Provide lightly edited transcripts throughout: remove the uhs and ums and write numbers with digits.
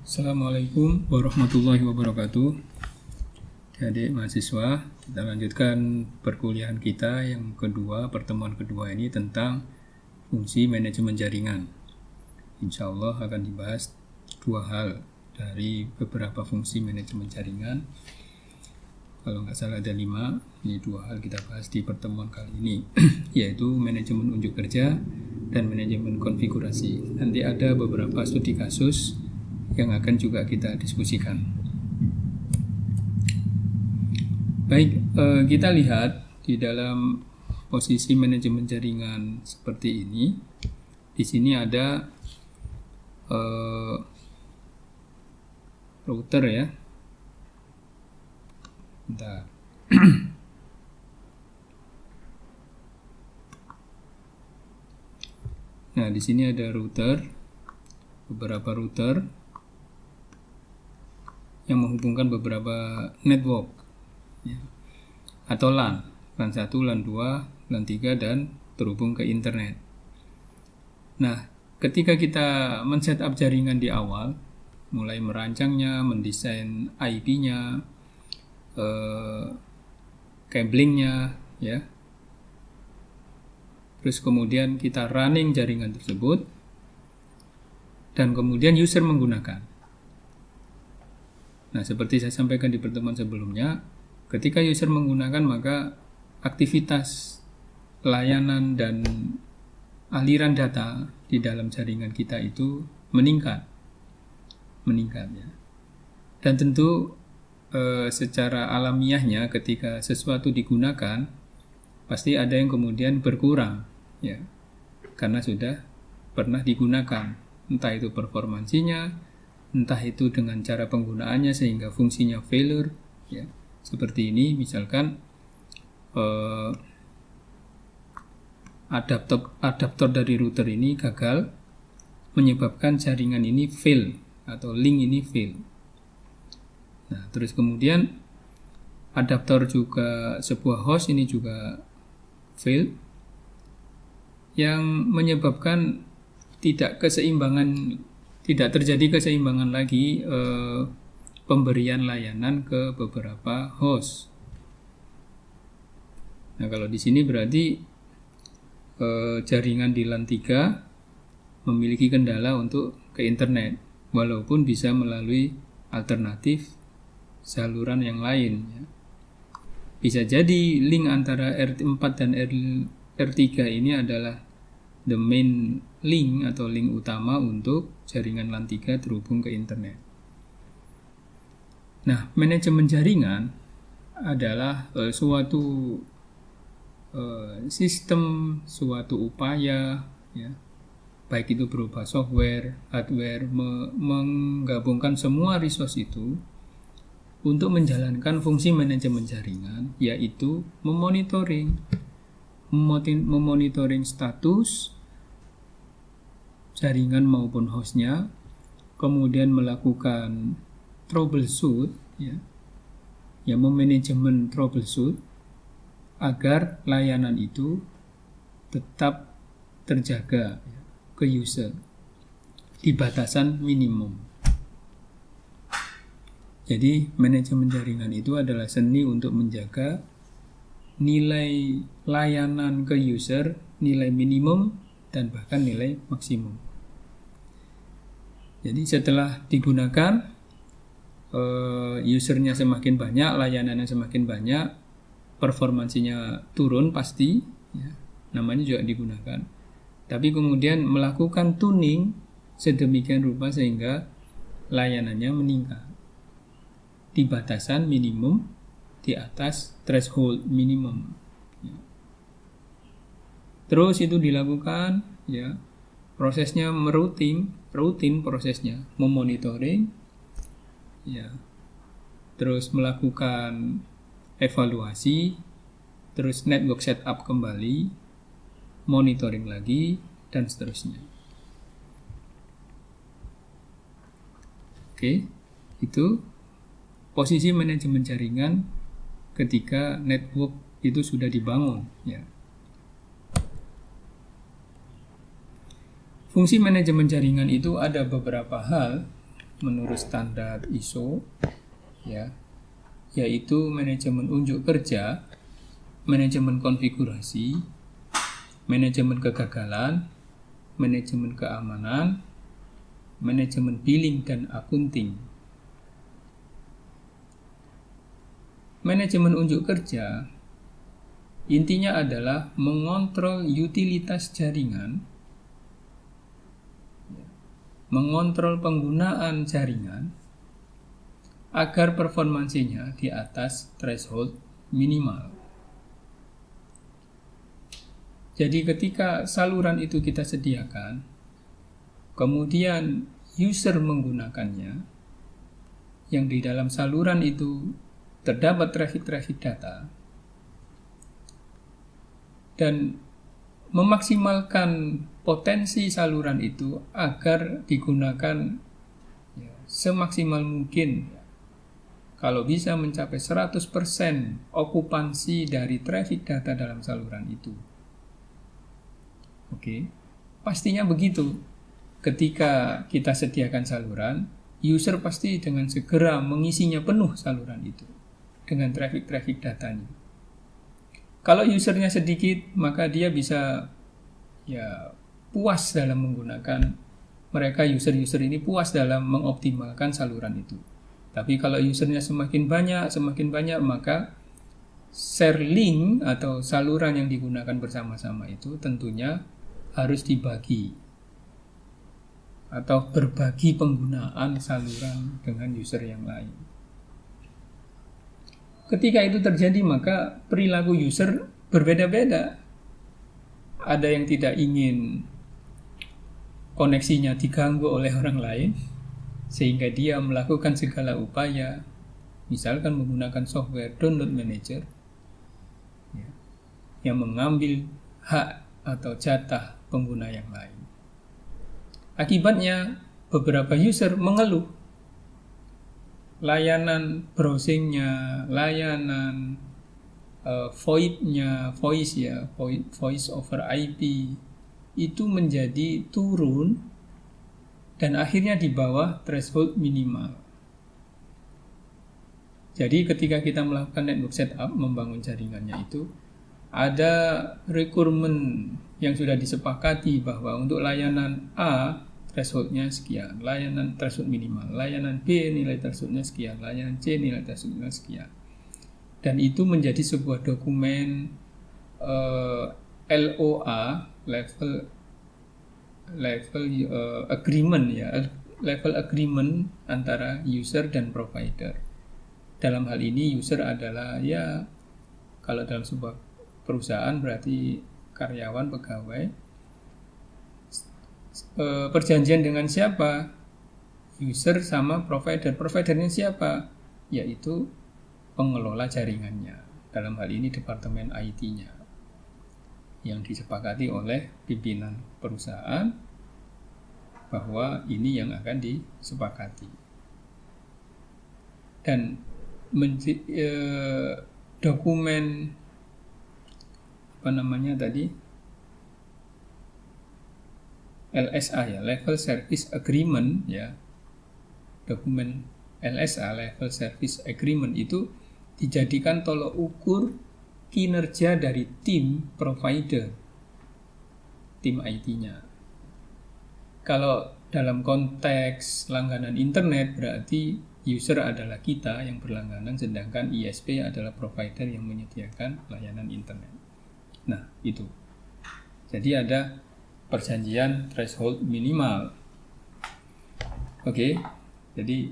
Assalamualaikum warahmatullahi wabarakatuh. Adik mahasiswa, kita lanjutkan perkuliahan kita yang kedua, pertemuan kedua ini tentang fungsi manajemen jaringan. Insya Allah akan dibahas dua hal dari beberapa fungsi manajemen jaringan. Kalau nggak salah ada 5, ini dua hal kita bahas di pertemuan kali ini, yaitu manajemen unjuk kerja dan manajemen konfigurasi. Nanti ada beberapa studi kasus yang akan juga kita diskusikan. Baik, kita lihat di dalam posisi manajemen jaringan seperti ini. Di sini ada router ya. Bentar. Nah, di sini ada beberapa router yang menghubungkan beberapa network ya, atau LAN 1, LAN 2, LAN 3 dan terhubung ke internet. Nah, ketika kita men-setup jaringan di awal, mulai merancangnya, mendesain IP-nya, cablingnya ya. Terus kemudian kita running jaringan tersebut dan kemudian user menggunakan. Nah, seperti saya sampaikan di pertemuan sebelumnya, ketika user menggunakan maka aktivitas layanan dan aliran data di dalam jaringan kita itu meningkat ya. Dan tentu secara alamiahnya ketika sesuatu digunakan pasti ada yang kemudian berkurang ya, karena sudah pernah digunakan, entah itu performansinya, entah itu dengan cara penggunaannya sehingga fungsinya failure ya. Seperti ini misalkan adaptor dari router ini gagal, menyebabkan jaringan ini fail atau link ini fail. Nah, terus kemudian adaptor juga sebuah host ini juga fail, yang menyebabkan tidak terjadi keseimbangan lagi pemberian layanan ke beberapa host. Nah, kalau di sini berarti jaringan di LAN 3 memiliki kendala untuk ke internet, walaupun bisa melalui alternatif saluran yang lain ya. Bisa jadi link antara R4 dan R3 ini adalah the main link atau link utama untuk jaringan LAN 3 terhubung ke internet. Nah, manajemen jaringan adalah suatu sistem, suatu upaya ya, baik itu berupa software, hardware, menggabungkan semua resource itu untuk menjalankan fungsi manajemen jaringan, yaitu memonitoring status jaringan maupun hostnya, kemudian melakukan troubleshoot ya, memanajemen troubleshoot agar layanan itu tetap terjaga ya, ke user di batasan minimum. Jadi manajemen jaringan itu adalah seni untuk menjaga nilai layanan ke user, nilai minimum dan bahkan nilai maksimum. Jadi setelah digunakan, usernya semakin banyak, layanannya semakin banyak, performansinya turun pasti ya, namanya juga digunakan. Tapi kemudian melakukan tuning sedemikian rupa sehingga layanannya meningkat di batasan minimum, di atas threshold minimum ya. Terus itu dilakukan ya, prosesnya rutin prosesnya, memonitoring ya, terus melakukan evaluasi, terus network setup kembali, monitoring lagi, dan seterusnya. Oke, itu posisi manajemen jaringan ketika network itu sudah dibangun ya. Fungsi manajemen jaringan itu ada beberapa hal menurut standar ISO, ya, yaitu manajemen unjuk kerja, manajemen konfigurasi, manajemen kegagalan, manajemen keamanan, manajemen billing dan akunting. Manajemen unjuk kerja intinya adalah mengontrol utilitas jaringan, mengontrol penggunaan jaringan agar performansinya di atas threshold minimal. Jadi ketika saluran itu kita sediakan, kemudian user menggunakannya, yang di dalam saluran itu terdapat traffic data, dan memaksimalkan potensi saluran itu agar digunakan semaksimal mungkin. Kalau bisa mencapai 100% okupansi dari traffic data dalam saluran itu. Oke, pastinya begitu. Ketika kita sediakan saluran, user pasti dengan segera mengisinya penuh saluran itu dengan traffic datanya. Kalau usernya sedikit, maka dia bisa puas dalam menggunakan, user ini puas dalam mengoptimalkan saluran itu. Tapi kalau usernya semakin banyak, maka share link atau saluran yang digunakan bersama-sama itu tentunya harus dibagi atau berbagi penggunaan saluran dengan user yang lain. Ketika itu terjadi, maka perilaku user berbeda-beda. Ada yang tidak ingin koneksinya diganggu oleh orang lain, sehingga dia melakukan segala upaya, misalkan menggunakan software download manager, yang mengambil hak atau jatah pengguna yang lain. Akibatnya, beberapa user mengeluh. Layanan browsingnya, layanan voice over IP itu menjadi turun dan akhirnya di bawah threshold minimal. Jadi ketika kita melakukan network setup, membangun jaringannya itu, ada requirement yang sudah disepakati bahwa untuk layanan A thresholdnya sekian, layanan threshold minimal, layanan B nilai thresholdnya sekian, layanan C nilai thresholdnya sekian. Dan itu menjadi sebuah dokumen LOA, level agreement level agreement antara user dan provider. Dalam hal ini user adalah kalau dalam sebuah perusahaan berarti karyawan, pegawai. Perjanjian dengan siapa? User sama provider. Providernya siapa? Yaitu pengelola jaringannya. Dalam hal ini departemen IT-nya, yang disepakati oleh pimpinan perusahaan bahwa ini yang akan disepakati. Dan dokumen LSA Level Service Agreement dokumen LSA Level Service Agreement itu dijadikan tolok ukur kinerja dari tim provider, tim IT-nya. Kalau dalam konteks langganan internet berarti user adalah kita yang berlangganan, sedangkan ISP adalah provider yang menyediakan layanan internet. Nah, itu. Jadi ada perjanjian threshold minimal. Oke. Jadi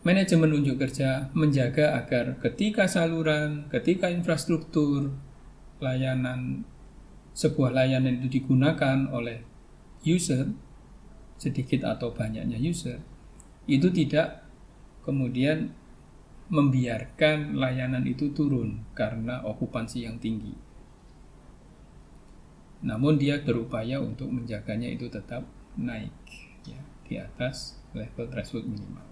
manajemen unjuk kerja menjaga agar ketika saluran, ketika infrastruktur sebuah layanan itu digunakan oleh user, sedikit atau banyaknya user, itu tidak kemudian membiarkan layanan itu turun karena okupansi yang tinggi. Namun dia berupaya untuk menjaganya itu tetap naik di atas level threshold minimal.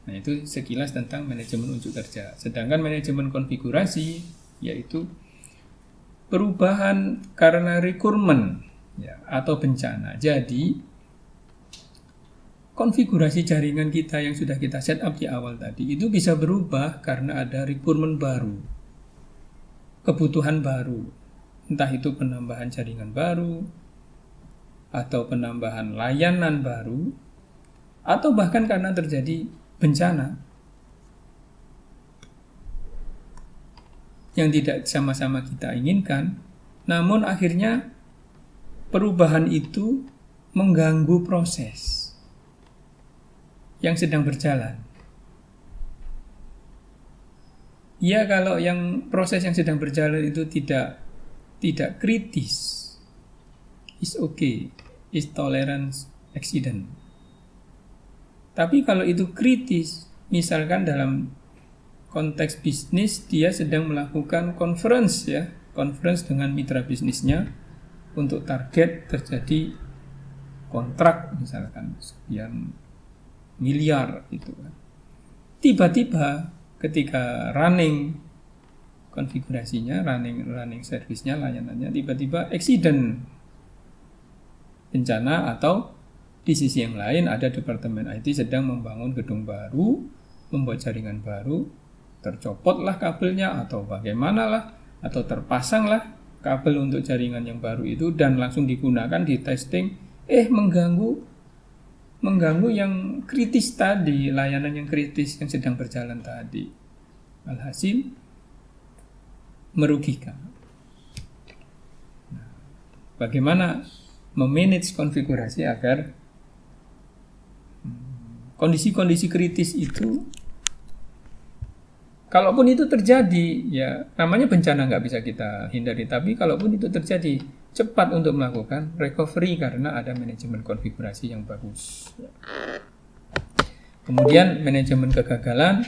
Nah, itu sekilas tentang manajemen unjuk kerja. Sedangkan manajemen konfigurasi yaitu perubahan karena requirement atau bencana. Jadi konfigurasi jaringan kita yang sudah kita set up di awal tadi itu bisa berubah karena ada requirement baru, kebutuhan baru, entah itu penambahan jaringan baru atau penambahan layanan baru, atau bahkan karena terjadi bencana yang tidak sama-sama kita inginkan, namun akhirnya perubahan itu mengganggu proses yang sedang berjalan. Ya, kalau yang proses yang sedang berjalan itu tidak kritis, is okay, is tolerance accident. Tapi kalau itu kritis, misalkan dalam konteks bisnis dia sedang melakukan conference dengan mitra bisnisnya untuk target terjadi kontrak misalkan sekian miliar itu kan. Tiba-tiba ketika running konfigurasinya, running service-nya, layanannya, tiba-tiba accident, bencana, atau di sisi yang lain ada departemen IT sedang membangun gedung baru, membuat jaringan baru, tercopotlah kabelnya atau bagaimanalah, atau terpasanglah kabel untuk jaringan yang baru itu dan langsung digunakan di testing, mengganggu yang kritis tadi, layanan yang kritis yang sedang berjalan tadi. Alhasil merugikan. Nah, bagaimana memanage konfigurasi agar kondisi-kondisi kritis itu, kalaupun itu terjadi, ya namanya bencana nggak bisa kita hindari, tapi kalaupun itu terjadi, cepat untuk melakukan recovery karena ada manajemen konfigurasi yang bagus. Kemudian manajemen kegagalan,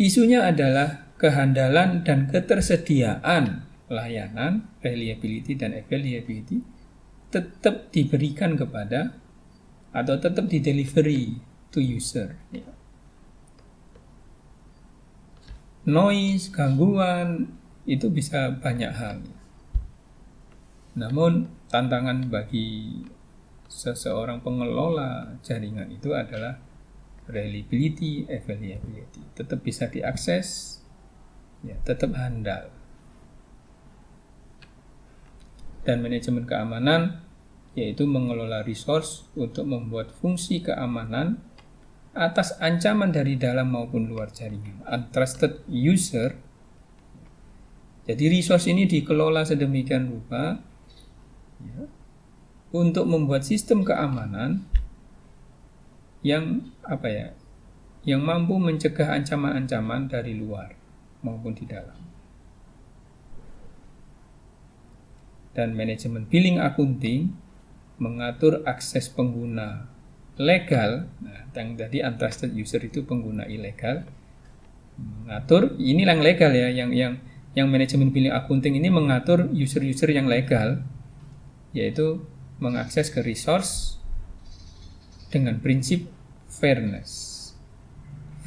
isunya adalah kehandalan dan ketersediaan layanan, reliability dan availability tetap diberikan kepada atau tetap di delivery to user. Noise, gangguan itu bisa banyak hal. Namun tantangan bagi seseorang pengelola jaringan itu adalah reliability, availability. Tetap bisa diakses, ya, tetap handal. Dan manajemen keamanan yaitu mengelola resource untuk membuat fungsi keamanan atas ancaman dari dalam maupun luar jaringan. Untrusted user. Jadi resource ini dikelola sedemikian rupa ya, untuk membuat sistem keamanan yang yang mampu mencegah ancaman-ancaman dari luar maupun di dalam. Dan manajemen billing accounting mengatur akses pengguna legal. Nah, yang tadi untrusted user itu pengguna ilegal. Mengatur ini yang legal ya, yang manajemen billing accounting ini mengatur user-user yang legal, yaitu mengakses ke resource dengan prinsip fairness.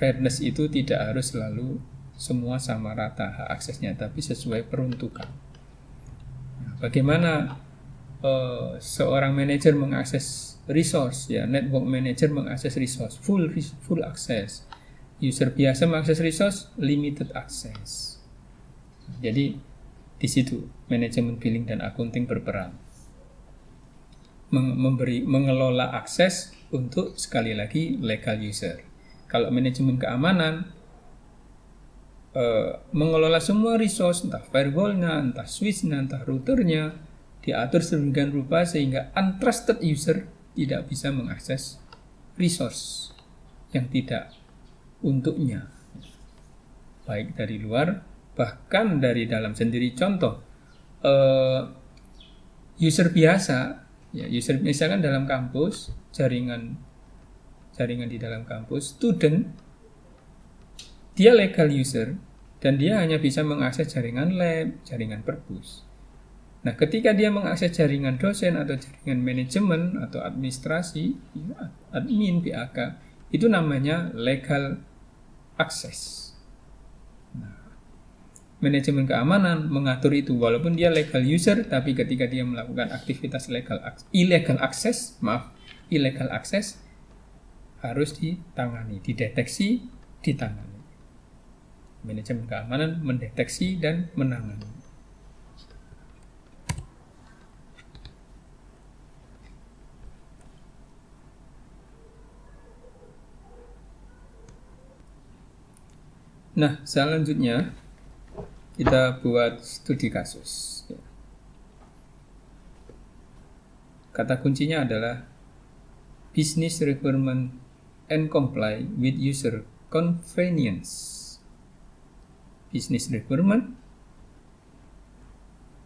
Fairness itu tidak harus selalu semua sama rata hak aksesnya, tapi sesuai peruntukan. Nah, bagaimana seorang manajer mengakses resource, ya, network manager mengakses resource, full access. User biasa mengakses resource, limited access. Jadi di situ manajemen billing dan accounting berperan. Mengelola akses untuk sekali lagi legal user. Kalau manajemen keamanan mengelola semua resource, entah firewall-nya, entah switch-nya, entah routernya, diatur sedemikian rupa sehingga untrusted user tidak bisa mengakses resource yang tidak untuknya, baik dari luar bahkan dari dalam sendiri. Contoh, user biasa, ya, user misalkan dalam kampus, jaringan di dalam kampus, student, dia legal user dan dia hanya bisa mengakses jaringan lab, jaringan perpus. Nah, ketika dia mengakses jaringan dosen atau jaringan manajemen atau administrasi, ya, admin, PAK, itu namanya legal access. Nah, manajemen keamanan mengatur itu, walaupun dia legal user, tapi ketika dia melakukan aktivitas illegal access, illegal access harus ditangani, dideteksi, ditangani. Manajemen keamanan mendeteksi dan menangani. Nah, selanjutnya kita buat studi kasus. Kata kuncinya adalah business requirement and comply with user convenience. Business requirement,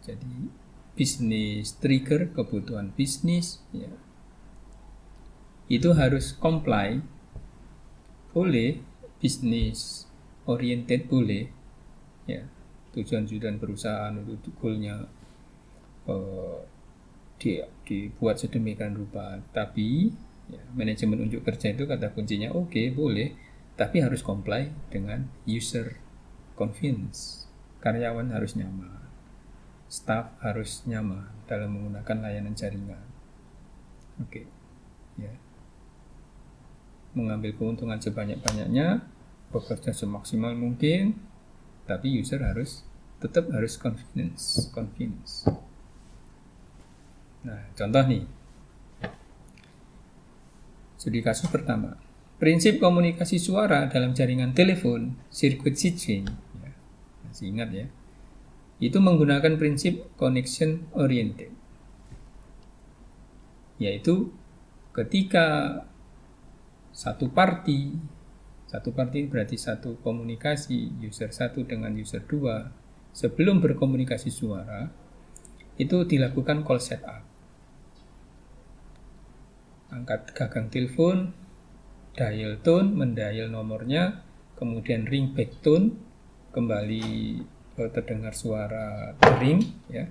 jadi business trigger, kebutuhan bisnis, ya. Itu harus comply, boleh, business oriented boleh, ya, tujuan-tujuan perusahaan itu goalnya dibuat sedemikian rupa, tapi ya, manajemen unjuk kerja itu kata kuncinya oke, boleh, tapi harus comply dengan user convenience. Karyawan harus nyaman, staff harus nyaman dalam menggunakan layanan jaringan. Oke, ya, mengambil keuntungan sebanyak-banyaknya, bekerja semaksimal mungkin, tapi user tetap harus convenience. Nah, contoh nih, studi kasus pertama, prinsip komunikasi suara dalam jaringan telepon, circuit switching, ya, masih ingat ya, itu menggunakan prinsip connection oriented, yaitu ketika satu party berarti satu komunikasi user 1 dengan user 2 sebelum berkomunikasi suara itu dilakukan call setup. Angkat gagang telepon, dial tone, mendial nomornya, kemudian ring back tone, kembali terdengar suara ring, ya.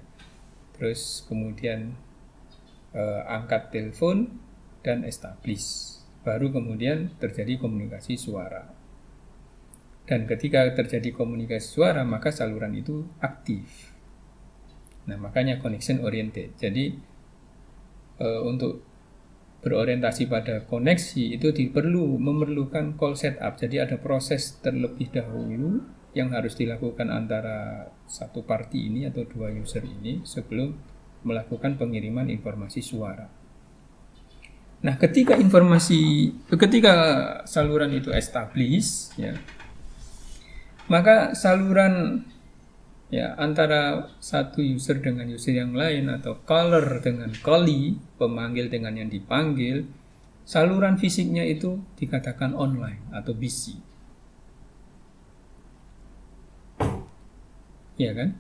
Terus kemudian angkat telepon dan establish. Baru kemudian terjadi komunikasi suara. Dan ketika terjadi komunikasi suara, maka saluran itu aktif. Nah, makanya connection oriented. Jadi untuk berorientasi pada koneksi itu memerlukan call setup. Jadi ada proses terlebih dahulu yang harus dilakukan antara satu party ini atau dua user ini sebelum melakukan pengiriman informasi suara. Nah, ketika saluran itu establish, ya, maka saluran, ya, antara satu user dengan user yang lain atau caller dengan callee, pemanggil dengan yang dipanggil, saluran fisiknya itu dikatakan online atau busy. Ya kan?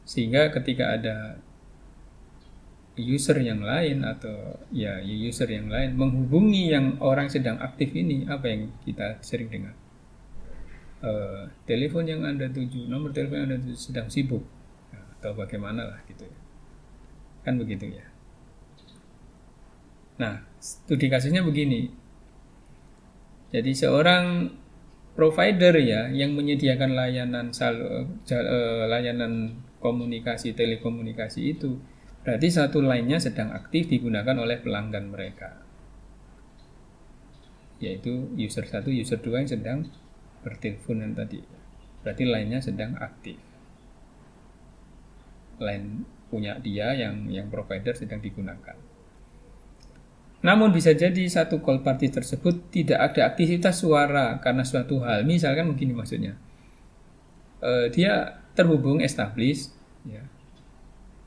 Sehingga ketika ada user yang lain atau ya user yang lain menghubungi yang orang sedang aktif ini, apa yang kita sering dengar? Telepon yang Anda tuju, nomor telepon yang Anda tuju sedang sibuk, atau bagaimana lah gitu ya. Kan begitu ya. Nah, studi kasusnya begini. Jadi seorang provider ya yang menyediakan layanan komunikasi telekomunikasi itu berarti satu line-nya sedang aktif digunakan oleh pelanggan mereka, yaitu user 1, user 2 yang sedang berteleponan tadi. Berarti line-nya sedang aktif. Line punya dia yang provider sedang digunakan. Namun bisa jadi satu call party tersebut tidak ada aktivitas suara karena suatu hal. Misalkan begini maksudnya. Dia terhubung establish, ya.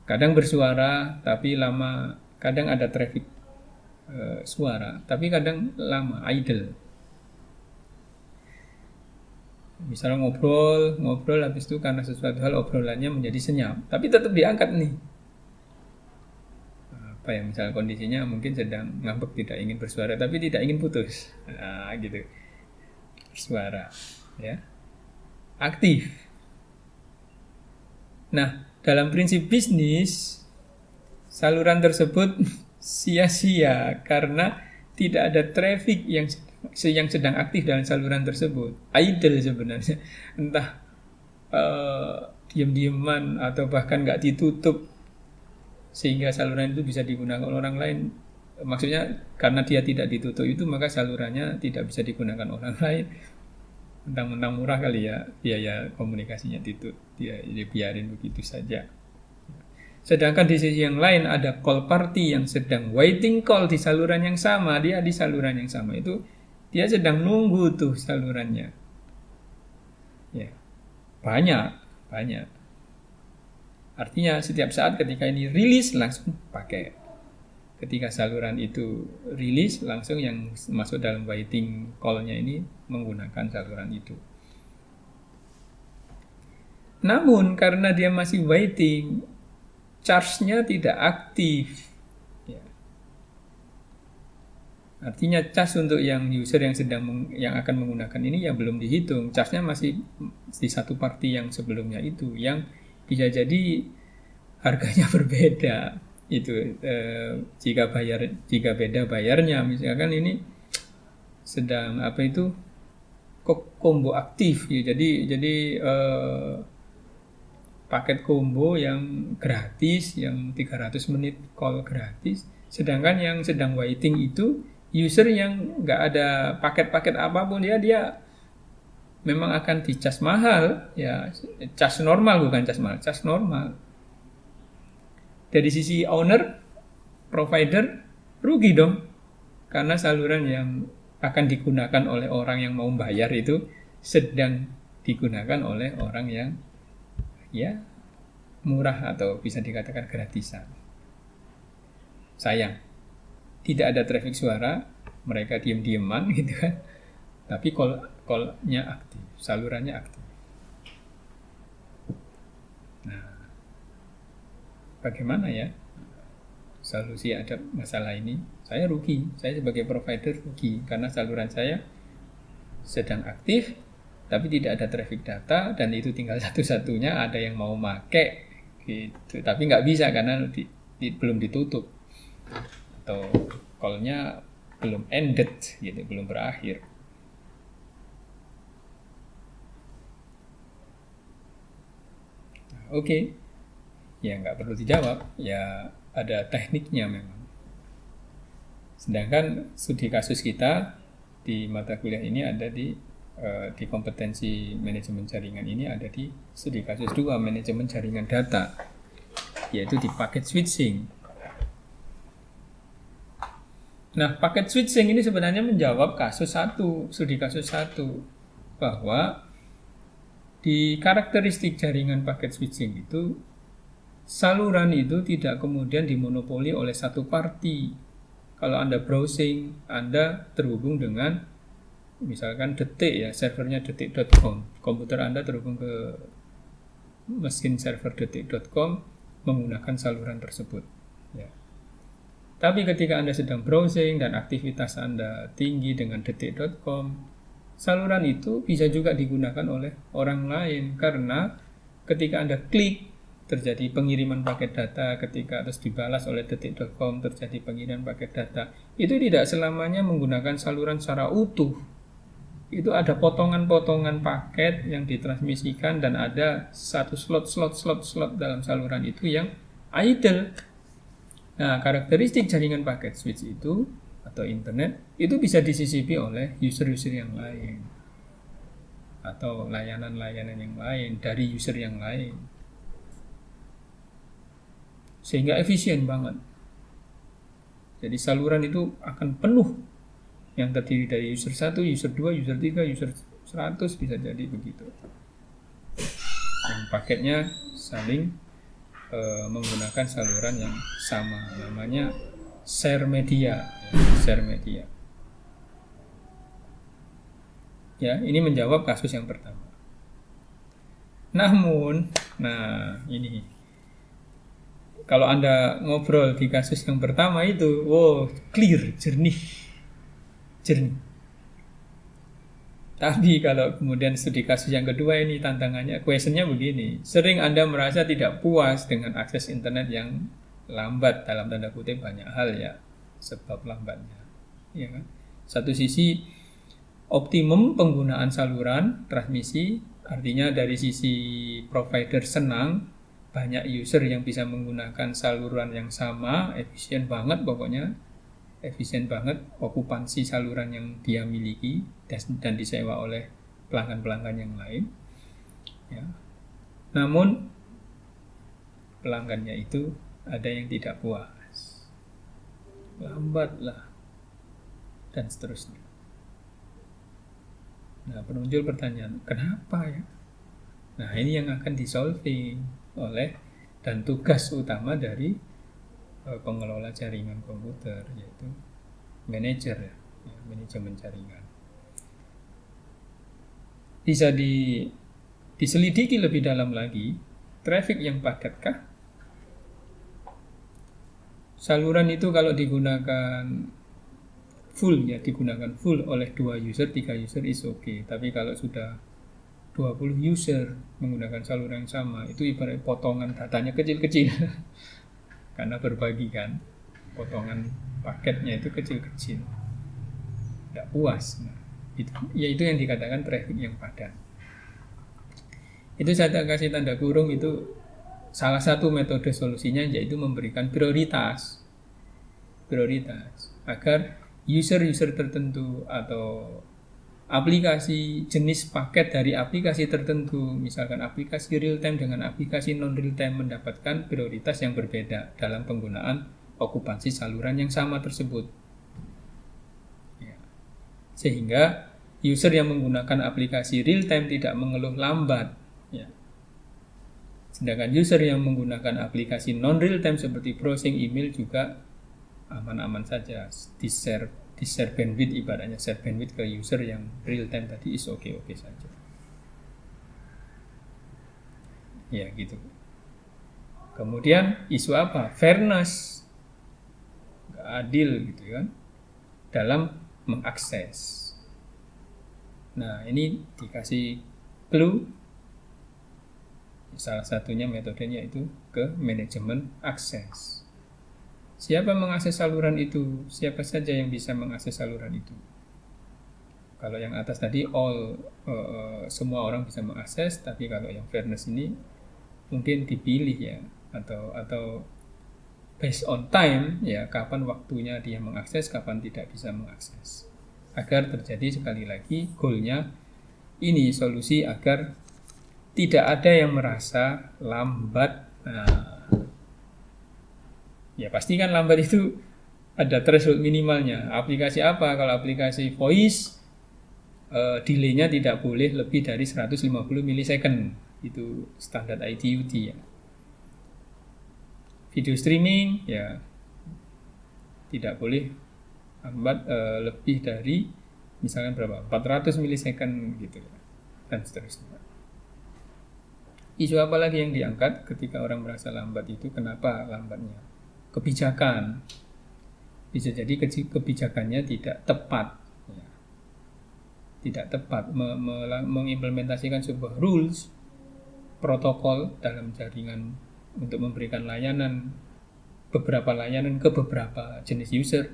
Kadang bersuara tapi lama, kadang ada traffic suara, tapi kadang lama, idle. Misalnya ngobrol, habis itu karena sesuatu hal obrolannya menjadi senyap, tapi tetap diangkat nih. Apa ya, misalnya kondisinya mungkin sedang ngambek, tidak ingin bersuara, tapi tidak ingin putus. Nah, gitu. Bersuara, ya. Aktif. Nah, dalam prinsip bisnis, saluran tersebut sia-sia karena tidak ada traffic yang sedang aktif dalam saluran tersebut. Idle sebenarnya. Entah diam-diaman atau bahkan nggak ditutup sehingga saluran itu bisa digunakan orang lain maksudnya karena dia tidak ditutup itu maka salurannya tidak bisa digunakan orang lain. Mentang-mentang murah kali ya biaya komunikasinya ditutup, dia biarin begitu saja. Sedangkan di sisi yang lain ada call party yang sedang waiting call di saluran yang sama, dia di saluran yang sama itu dia sedang nunggu tuh salurannya. Ya, banyak. Artinya setiap saat ketika ini rilis langsung pakai. Ketika saluran itu rilis langsung yang masuk dalam waiting call-nya ini menggunakan saluran itu. Namun karena dia masih waiting, charge-nya tidak aktif. Ya. Artinya charge untuk yang user yang akan menggunakan ini yang belum dihitung, charge-nya masih di satu party yang sebelumnya itu, yang bisa jadi harganya berbeda. Itu jika beda bayarnya, misalkan ini sedang combo aktif ya. Jadi paket combo yang gratis, yang 300 menit call gratis, sedangkan yang sedang waiting itu user yang nggak ada paket-paket apapun, dia memang akan dicas mahal ya, cas normal, bukan cas mahal, cas normal. Dari sisi owner, provider, rugi dong. Karena saluran yang akan digunakan oleh orang yang mau bayar itu sedang digunakan oleh orang yang ya murah atau bisa dikatakan gratisan. Sayang, tidak ada traffic suara, mereka diam-diaman gitu kan. Tapi call-nya aktif, salurannya aktif. Bagaimana ya solusi ada masalah ini? Saya rugi, saya sebagai provider rugi karena saluran saya sedang aktif tapi tidak ada traffic data dan itu tinggal satu-satunya, ada yang mau make gitu, tapi nggak bisa karena belum ditutup atau call-nya belum ended gitu, belum berakhir. Oke. Ya nggak perlu dijawab, ya ada tekniknya memang. Sedangkan studi kasus kita di mata kuliah ini ada di kompetensi manajemen jaringan ini ada di studi kasus 2 manajemen jaringan data, yaitu di paket switching. Nah, paket switching ini sebenarnya menjawab kasus 1, studi kasus 1, bahwa di karakteristik jaringan paket switching itu saluran itu tidak kemudian dimonopoli oleh satu party. Kalau Anda browsing, Anda terhubung dengan misalkan Detik ya, servernya detik.com. Komputer Anda terhubung ke mesin server detik.com menggunakan saluran tersebut. Ya. Tapi ketika Anda sedang browsing dan aktivitas Anda tinggi dengan detik.com, saluran itu bisa juga digunakan oleh orang lain karena ketika Anda klik terjadi pengiriman paket data, ketika terus dibalas oleh detik.com terjadi pengiriman paket data. Itu tidak selamanya menggunakan saluran secara utuh. Itu ada potongan-potongan paket yang ditransmisikan dan ada satu slot dalam saluran itu yang idle. Nah, karakteristik jaringan paket switch itu atau internet itu bisa disisipi oleh user-user yang lain atau layanan-layanan yang lain dari user yang lain. Sehingga efisien banget. Jadi saluran itu akan penuh yang terdiri dari user 1, user 2, user 3, user 100 bisa jadi begitu. Yang paketnya saling menggunakan saluran yang sama, namanya share media. Ya, ini menjawab kasus yang pertama. Namun, ini kalau Anda ngobrol di kasus yang pertama itu, clear, jernih. Tapi kalau kemudian studi kasus yang kedua ini tantangannya, questionnya begini. Sering Anda merasa tidak puas dengan akses internet yang lambat, dalam tanda kutip banyak hal ya, sebab lambatnya. Ya kan? Satu sisi optimum penggunaan saluran transmisi, artinya dari sisi provider senang, banyak user yang bisa menggunakan saluran yang sama, efisien banget pokoknya. efisien banget okupansi saluran yang dia miliki dan disewa oleh pelanggan-pelanggan yang lain. Ya. Namun pelanggannya itu ada yang tidak puas, lambatlah, dan seterusnya. Nah, muncul pertanyaan, kenapa ya? Nah, ini yang akan disolving oleh dan tugas utama dari pengelola jaringan komputer, yaitu manajer, ya, manajemen jaringan. Bisa diselidiki lebih dalam lagi, traffic yang padatkah? Saluran itu kalau digunakan full, ya digunakan full oleh 2 user, 3 user is okay. Tapi kalau sudah 20 user menggunakan saluran yang sama, itu ibarat potongan datanya kecil-kecil. Karena berbagi kan, potongan paketnya itu kecil-kecil, tidak puas. Nah, itu yang dikatakan traffic yang padat. Itu saya tak kasih tanda kurung, itu salah satu metode solusinya, yaitu memberikan prioritas agar user-user tertentu atau aplikasi jenis paket dari aplikasi tertentu, misalkan aplikasi real time dengan aplikasi non real time, mendapatkan prioritas yang berbeda dalam penggunaan okupansi saluran yang sama tersebut. Ya. Sehingga user yang menggunakan aplikasi real time tidak mengeluh lambat. Ya. Sedangkan user yang menggunakan aplikasi non real time seperti browsing email juga aman-aman saja, di-share bandwidth, ibaratnya share bandwidth ke user yang real time tadi is oke-oke saja. Ya gitu. Kemudian isu apa? Fairness, nggak adil gitu kan dalam mengakses. Nah, ini dikasih clue. Salah satunya metodenya itu ke manajemen akses. Siapa mengakses saluran itu? Siapa saja yang bisa mengakses saluran itu? Kalau yang atas tadi semua orang bisa mengakses, tapi kalau yang fairness ini mungkin dipilih ya, atau based on time ya, kapan waktunya dia mengakses, kapan tidak bisa mengakses. Agar terjadi, sekali lagi, goalnya ini solusi agar tidak ada yang merasa lambat. Nah, ya pasti kan lambat itu ada threshold minimalnya. Aplikasi apa? Kalau aplikasi voice, delay-nya tidak boleh lebih dari 150 milisecond. Itu standar ITU-T ya. Video streaming ya tidak boleh lambat lebih dari misalnya berapa? 400 milisecond gitu ya. Dan seterusnya. Isu apa lagi yang diangkat ketika orang merasa lambat itu? Kenapa lambatnya? Kebijakan. Bisa jadi kebijakannya tidak tepat ya. Tidak tepat mengimplementasikan sebuah rules, protokol dalam jaringan untuk memberikan layanan, beberapa layanan ke beberapa jenis user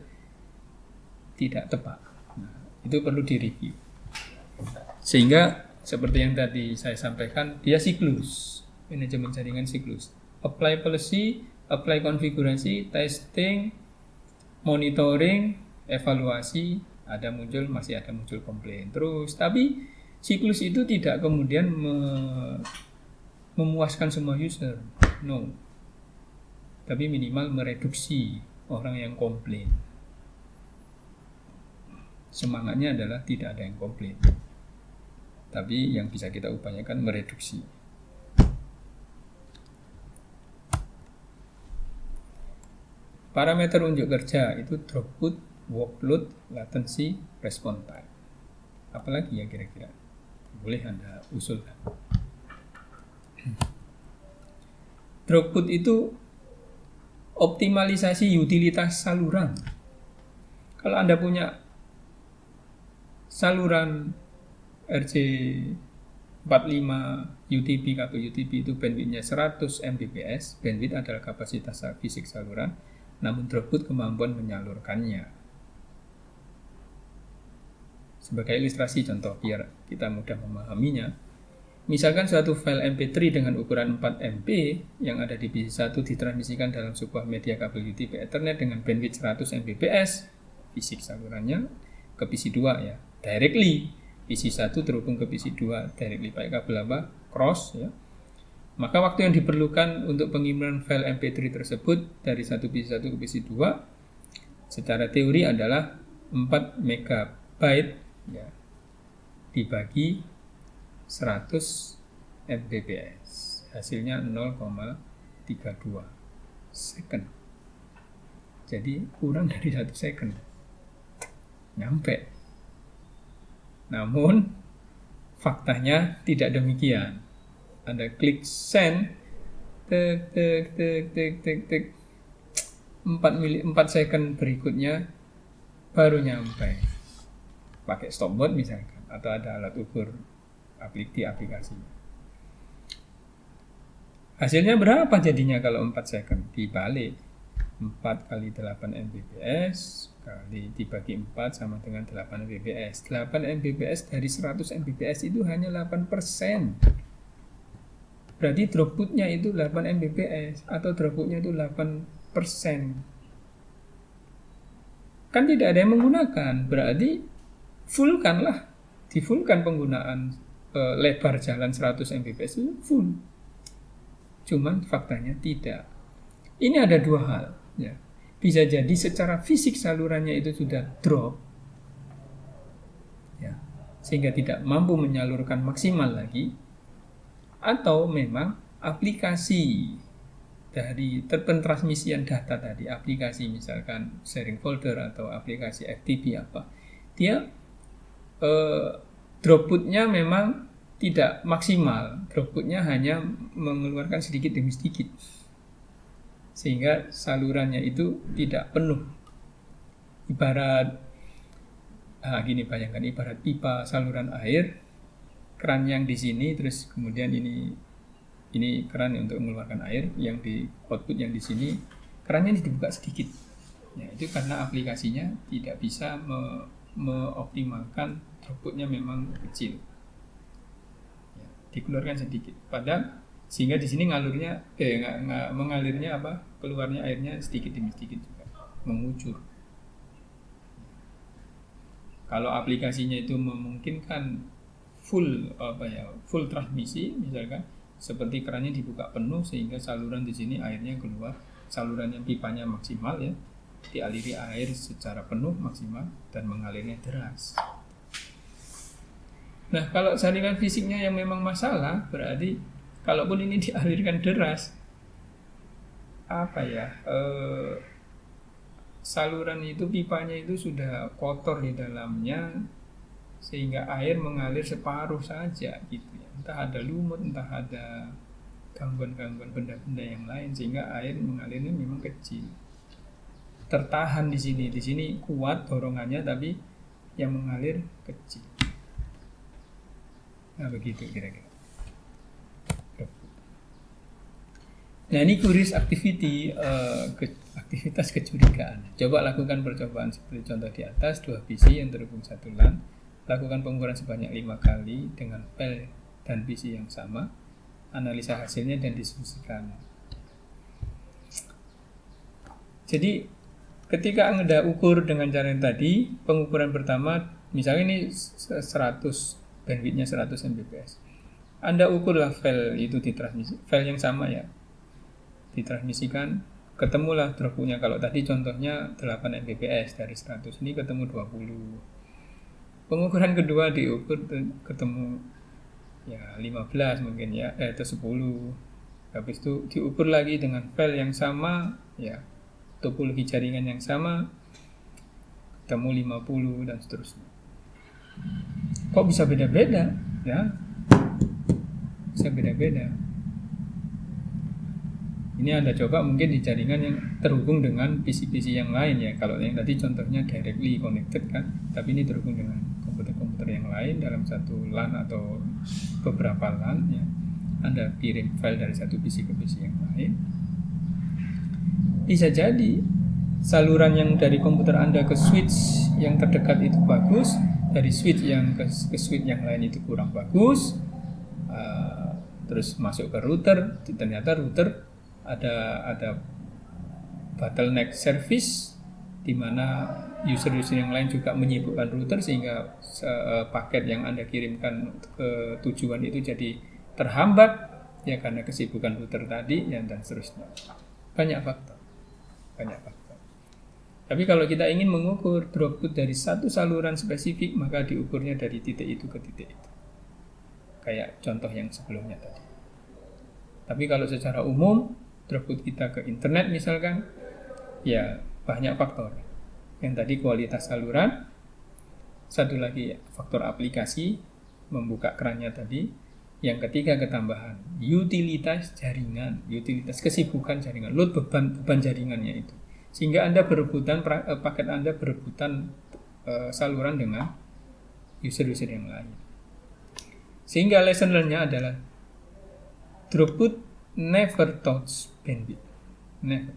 tidak tepat. Nah, itu perlu direview. Sehingga seperti yang tadi saya sampaikan, dia siklus, manajemen jaringan siklus. Apply policy, apply konfigurasi, testing, monitoring, evaluasi, masih ada muncul komplain terus. Tapi siklus itu tidak kemudian memuaskan semua user, no. Tapi minimal mereduksi orang yang komplain. Semangatnya adalah tidak ada yang komplain. Tapi yang bisa kita upayakan mereduksi. Parameter unjuk kerja itu throughput, workload, latency, response time. Apalagi ya kira-kira? Boleh Anda usulkan. Throughput itu optimalisasi utilitas saluran. Kalau Anda punya saluran RJ45 UTP, kabel UTP itu bandwidthnya 100 Mbps, bandwidth adalah kapasitas fisik saluran, namun throughput kemampuan menyalurkannya. Sebagai ilustrasi contoh biar kita mudah memahaminya, misalkan suatu file MP3 dengan ukuran 4 MB yang ada di PC1 ditransmisikan dalam sebuah media kabel UTP Ethernet dengan bandwidth 100 Mbps, fisik salurannya ke PC2 ya, directly. PC1 terhubung ke PC2 directly pakai kabel apa? Cross ya. Maka waktu yang diperlukan untuk pengiriman file MP3 tersebut dari satu PC1 ke PC2 secara teori adalah 4 MB ya, dibagi 100 Mbps. Hasilnya 0,32 second. Jadi kurang dari 1 second nyampe. Namun faktanya tidak demikian. Anda klik send, tek tek tek tek tek tek, 4 second berikutnya baru nyampe. Pakai stopwatch misalkan, atau ada alat ukur di aplikasinya. Hasilnya berapa jadinya kalau 4 second? Dibalik, 4 kali 8 Mbps kali dibagi 4 sama dengan 8 Mbps. 8 Mbps dari 100 Mbps itu hanya 8%. Berarti throughputnya itu 8 Mbps atau throughputnya itu 8%. Kan tidak ada yang menggunakan, berarti fullkanlah, difullkan penggunaan lebar jalan 100 Mbps itu full. Cuman faktanya tidak. Ini ada dua hal ya. Bisa jadi secara fisik salurannya itu sudah drop ya, sehingga tidak mampu menyalurkan maksimal lagi, atau memang aplikasi dari pentransmisian data tadi, aplikasi misalkan sharing folder atau aplikasi FTP apa, dia throughputnya memang tidak maksimal, throughputnya hanya mengeluarkan sedikit demi sedikit, sehingga salurannya itu tidak penuh. Ibarat gini, bayangkan ibarat pipa saluran air, keran yang di sini, terus kemudian ini keran untuk mengeluarkan air, yang di output yang di sini kerannya dibuka sedikit. Ya, itu karena aplikasinya tidak bisa mengoptimalkan, throughputnya memang kecil. Ya, dikeluarkan sedikit. Padahal sehingga di sini mengalirnya keluarnya airnya sedikit demi sedikit juga, mengucur. Kalau aplikasinya itu memungkinkan full transmisi, misalkan seperti kerannya dibuka penuh sehingga saluran di sini airnya keluar, salurannya pipanya maksimal ya, dialiri air secara penuh maksimal dan mengalirnya deras. Nah, kalau jaringan fisiknya yang memang masalah, berarti kalaupun ini dialirkan deras, saluran itu, pipanya itu sudah kotor di dalamnya, sehingga air mengalir separuh saja gitu ya. Entah ada lumut, entah ada gangguan-gangguan benda-benda yang lain, sehingga air mengalirnya memang kecil. Tertahan di sini kuat dorongannya, tapi yang mengalir kecil. Nah, begitu kira-kira. Nah, ini curious activity, aktivitas kecurigaan. Coba lakukan percobaan seperti contoh di atas, 2 PC yang terhubung satu LAN. Lakukan pengukuran sebanyak 5 kali dengan file dan PC yang sama. Analisa hasilnya dan diskusikan. Jadi, ketika Anda ukur dengan cara yang tadi, pengukuran pertama, misalnya ini 100, bandwidthnya 100 Mbps. Anda ukurlah file itu ditransmisi, file yang sama ya, ditransmisikan, ketemulah throughputnya. Kalau tadi contohnya 8 Mbps dari 100, ini ketemu 20. Pengukuran kedua diukur, ketemu ya 15 mungkin ya, atau 10. Habis itu diukur lagi dengan file yang sama ya, topologi jaringan yang sama, ketemu 50 dan seterusnya. Kok bisa beda-beda ya? Bisa beda-beda. Ini Anda coba mungkin di jaringan yang terhubung dengan PC-PC yang lain ya. Kalau yang tadi contohnya directly connected kan, tapi ini terhubung dengan komputer-komputer yang lain dalam satu LAN atau beberapa LAN ya. Anda kirim file dari satu PC ke PC yang lain. Bisa jadi saluran yang dari komputer Anda ke switch yang terdekat itu bagus, dari switch yang ke switch yang lain itu kurang bagus. Terus masuk ke router, ternyata router ada bottleneck service, di mana user-user yang lain juga menyibukkan router sehingga paket yang Anda kirimkan ke tujuan itu jadi terhambat ya karena kesibukan router tadi ya, dan seterusnya. Banyak faktor. Tapi kalau kita ingin mengukur throughput dari satu saluran spesifik, maka diukurnya dari titik itu ke titik itu. Kayak contoh yang sebelumnya tadi. Tapi kalau secara umum, throughput kita ke internet misalkan, ya banyak faktor. Yang tadi kualitas saluran, satu lagi faktor aplikasi, membuka kerannya tadi. Yang ketiga ketambahan, utilitas jaringan, utilitas kesibukan jaringan, load beban jaringannya itu. Sehingga Anda berebutan, paket Anda berebutan saluran dengan user-user yang lain. Sehingga lesson learn-nya adalah throughput never touch bandwidth. Never.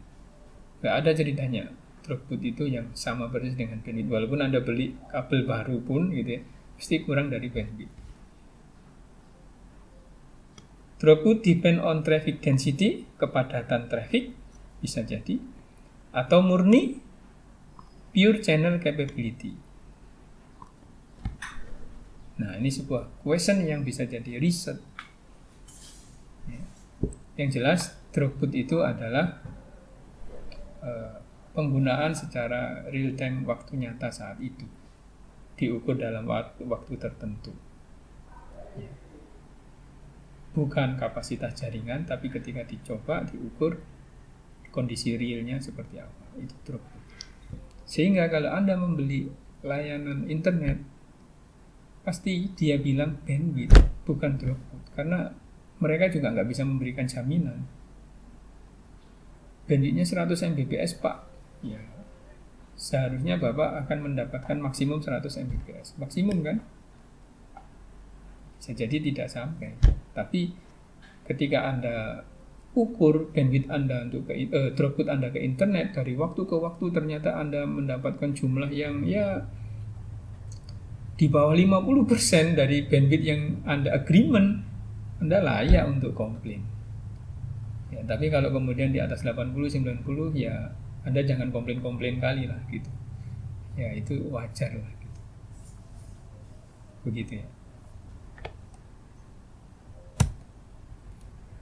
Gak ada ceritanya throughput itu yang sama persis dengan bandwidth. Walaupun Anda beli kabel baru pun gitu ya, pasti kurang dari bandwidth. Throughput depend on traffic density, kepadatan traffic bisa jadi, atau murni pure channel capability. Nah, ini sebuah question yang bisa jadi riset. Yang jelas, throughput itu adalah penggunaan secara real time waktu nyata saat itu, diukur dalam waktu tertentu. Bukan kapasitas jaringan, tapi ketika dicoba, diukur kondisi realnya seperti apa. Itu throughput. Sehingga kalau Anda membeli layanan internet, pasti dia bilang bandwidth, bukan throughput. Karena mereka juga nggak bisa memberikan jaminan. Bandwidthnya 100 Mbps, Pak. Ya, seharusnya Bapak akan mendapatkan maksimum 100 Mbps. Maksimum kan? Bisa jadi tidak sampai. Tapi ketika Anda ukur bandwidth Anda untuk throughput Anda ke internet, dari waktu ke waktu ternyata Anda mendapatkan jumlah yang ya di bawah 50% dari bandwidth yang Anda agreement, Anda layak untuk komplain. Ya, tapi kalau kemudian di atas 80-90 ya Anda jangan komplain-komplain kali lah gitu. Ya itu wajar lah gitu. Begitu ya.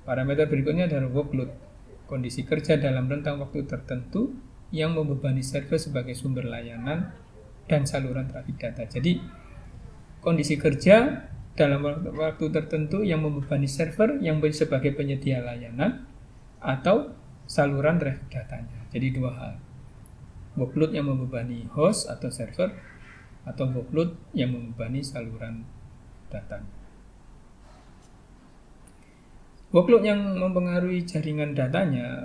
Parameter berikutnya adalah workload, kondisi kerja dalam rentang waktu tertentu yang membebani server sebagai sumber layanan dan saluran trafik data. Jadi kondisi kerja dalam waktu tertentu yang membebani server yang sebagai penyedia layanan atau saluran traffic datanya. Jadi dua hal. Workload yang membebani host atau server atau workload yang membebani saluran datanya. Workload yang mempengaruhi jaringan datanya,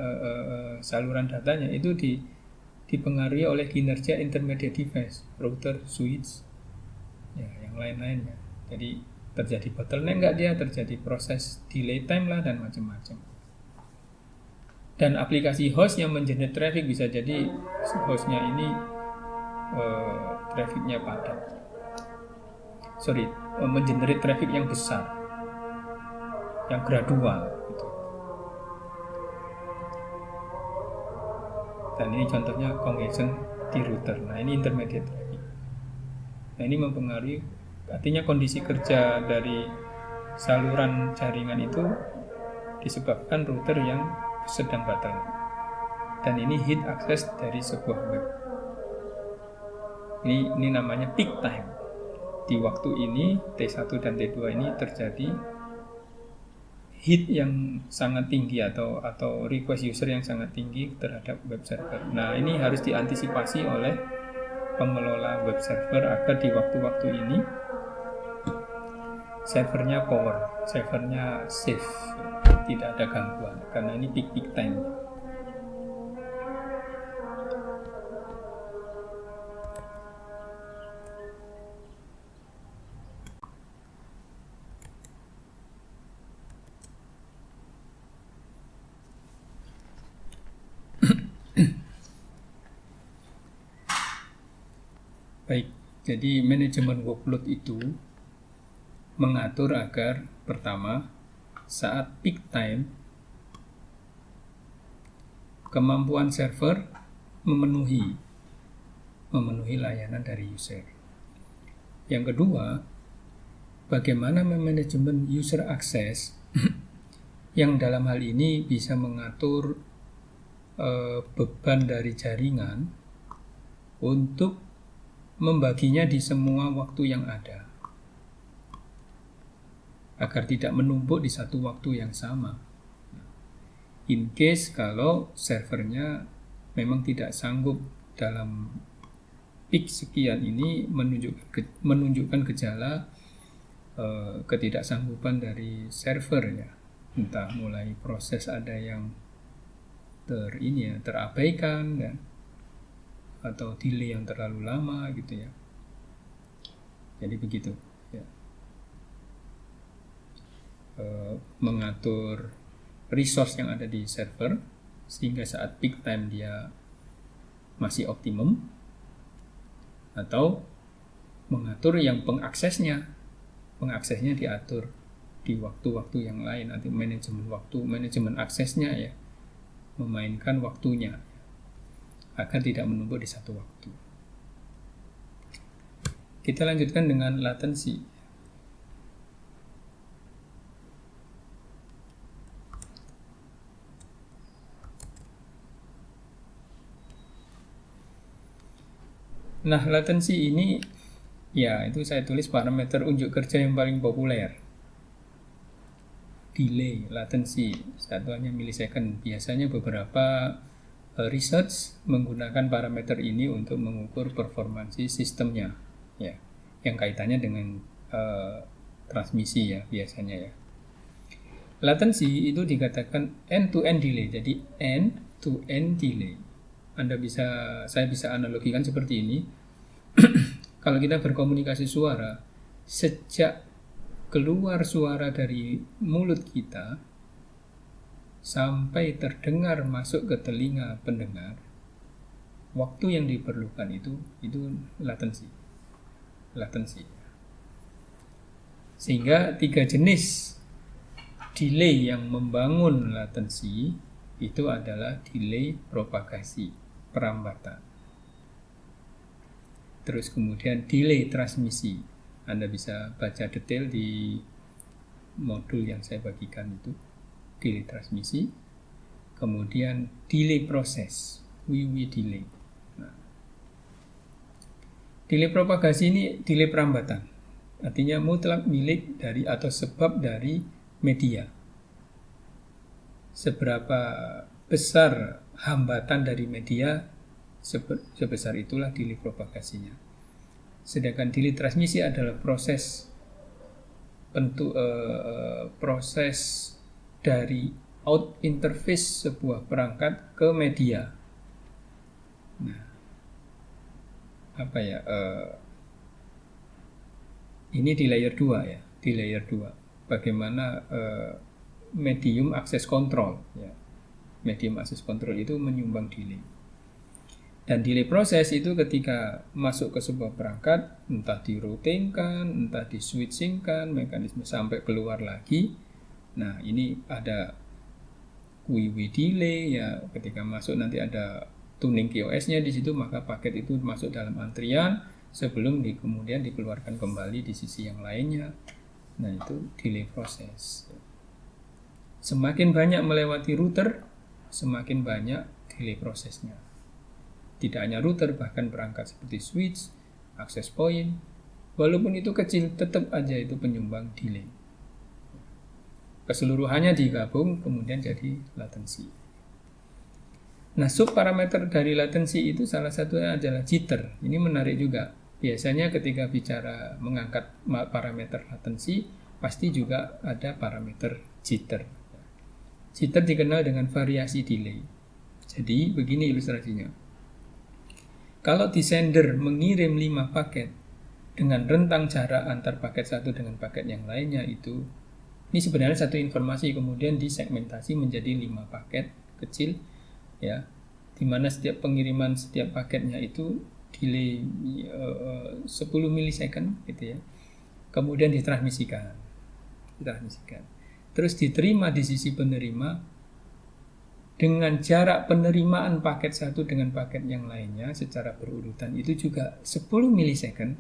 saluran datanya itu dipengaruhi oleh kinerja intermediate device, router, switch, ya, yang lain-lainnya. Jadi terjadi bottleneck nggak dia, terjadi proses delay time lah dan macam-macam. Dan aplikasi host yang mengenerate traffic bisa jadi hostnya ini trafficnya padat. Mengenerate traffic yang besar, yang gradual gitu. Dan ini contohnya congestion di router. Nah, ini intermediate traffic. Nah, ini mempengaruhi, artinya kondisi kerja dari saluran jaringan itu disebabkan router yang sedang bottleneck. Dan ini heat access dari sebuah web. Ini namanya peak time. Di waktu ini T1 dan T2 ini terjadi heat yang sangat tinggi atau request user yang sangat tinggi terhadap web server. Nah, ini harus diantisipasi oleh pengelola web server agar di waktu-waktu ini servernya power, servernya safe, tidak ada gangguan karena ini peak time. Baik, jadi manajemen workload itu mengatur agar pertama, saat peak time kemampuan server memenuhi memenuhi layanan dari user. Yang kedua, bagaimana memanajemen user access yang dalam hal ini bisa mengatur beban dari jaringan untuk membaginya di semua waktu yang ada agar tidak menumpuk di satu waktu yang sama. In case kalau servernya memang tidak sanggup dalam peak sekian ini menunjukkan gejala ketidaksanggupan dari server ya, entah mulai proses ada yang terabaikan dan atau delay yang terlalu lama gitu ya. Jadi begitu ya. Mengatur resource yang ada di server sehingga saat peak time dia masih optimum, atau mengatur yang pengaksesnya diatur di waktu-waktu yang lain, nanti manajemen waktu, manajemen aksesnya ya, memainkan waktunya agar tidak menumpuk di satu waktu. Kita lanjutkan dengan latensi. Nah, latensi ini ya itu saya tulis parameter unjuk kerja yang paling populer. Delay, latensi, satuannya milisecond. Biasanya beberapa research menggunakan parameter ini untuk mengukur performansi sistemnya ya, yang kaitannya dengan transmisi ya biasanya ya. Latensi itu dikatakan end-to-end delay. Jadi end-to-end delay. Saya bisa analogikan seperti ini. Kalau kita berkomunikasi suara, sejak keluar suara dari mulut kita sampai terdengar masuk ke telinga pendengar, waktu yang diperlukan itu latensi. Sehingga 3 jenis delay yang membangun latensi itu adalah delay propagasi, perambatan. Terus kemudian delay transmisi. Anda bisa baca detail di modul yang saya bagikan itu, delay transmisi. Kemudian delay proses, delay. Nah, delay propagasi ini delay perambatan. Artinya mutlak milik dari atau sebab dari media. Seberapa besar hambatan dari media, sebesar itulah delay propagasinya. Sedangkan delay transmisi adalah proses dari out interface sebuah perangkat ke media. Nah, ini di layer 2 ya, di layer 2. Bagaimana medium access control ya. Medium access control itu menyumbang delay. Dan delay proses itu ketika masuk ke sebuah perangkat, entah di-routingkan, entah di-switchingkan, mekanisme sampai keluar lagi. Nah, ini ada delay ya, ketika masuk nanti ada tuning QoS-nya di situ, maka paket itu masuk dalam antrian sebelum kemudian dikeluarkan kembali di sisi yang lainnya. Nah, itu delay proses. Semakin banyak melewati router, semakin banyak delay prosesnya. Tidak hanya router, bahkan perangkat seperti switch, access point, walaupun itu kecil, tetap aja itu penyumbang delay. Keseluruhannya digabung, kemudian jadi latensi. Nah, subparameter dari latensi itu salah satunya adalah jitter. Ini menarik juga. Biasanya ketika bicara mengangkat parameter latensi, pasti juga ada parameter jitter. Jitter dikenal dengan variasi delay. Jadi, begini ilustrasinya. Kalau di sender mengirim 5 paket dengan rentang jarak antar paket satu dengan paket yang lainnya ini sebenarnya satu informasi kemudian disegmentasi menjadi 5 paket kecil ya, di mana setiap pengiriman setiap paketnya itu delay 10 milisecond gitu ya. Kemudian ditransmisikan. Terus diterima di sisi penerima dengan jarak penerimaan paket satu dengan paket yang lainnya secara berurutan itu juga 10 milisecond.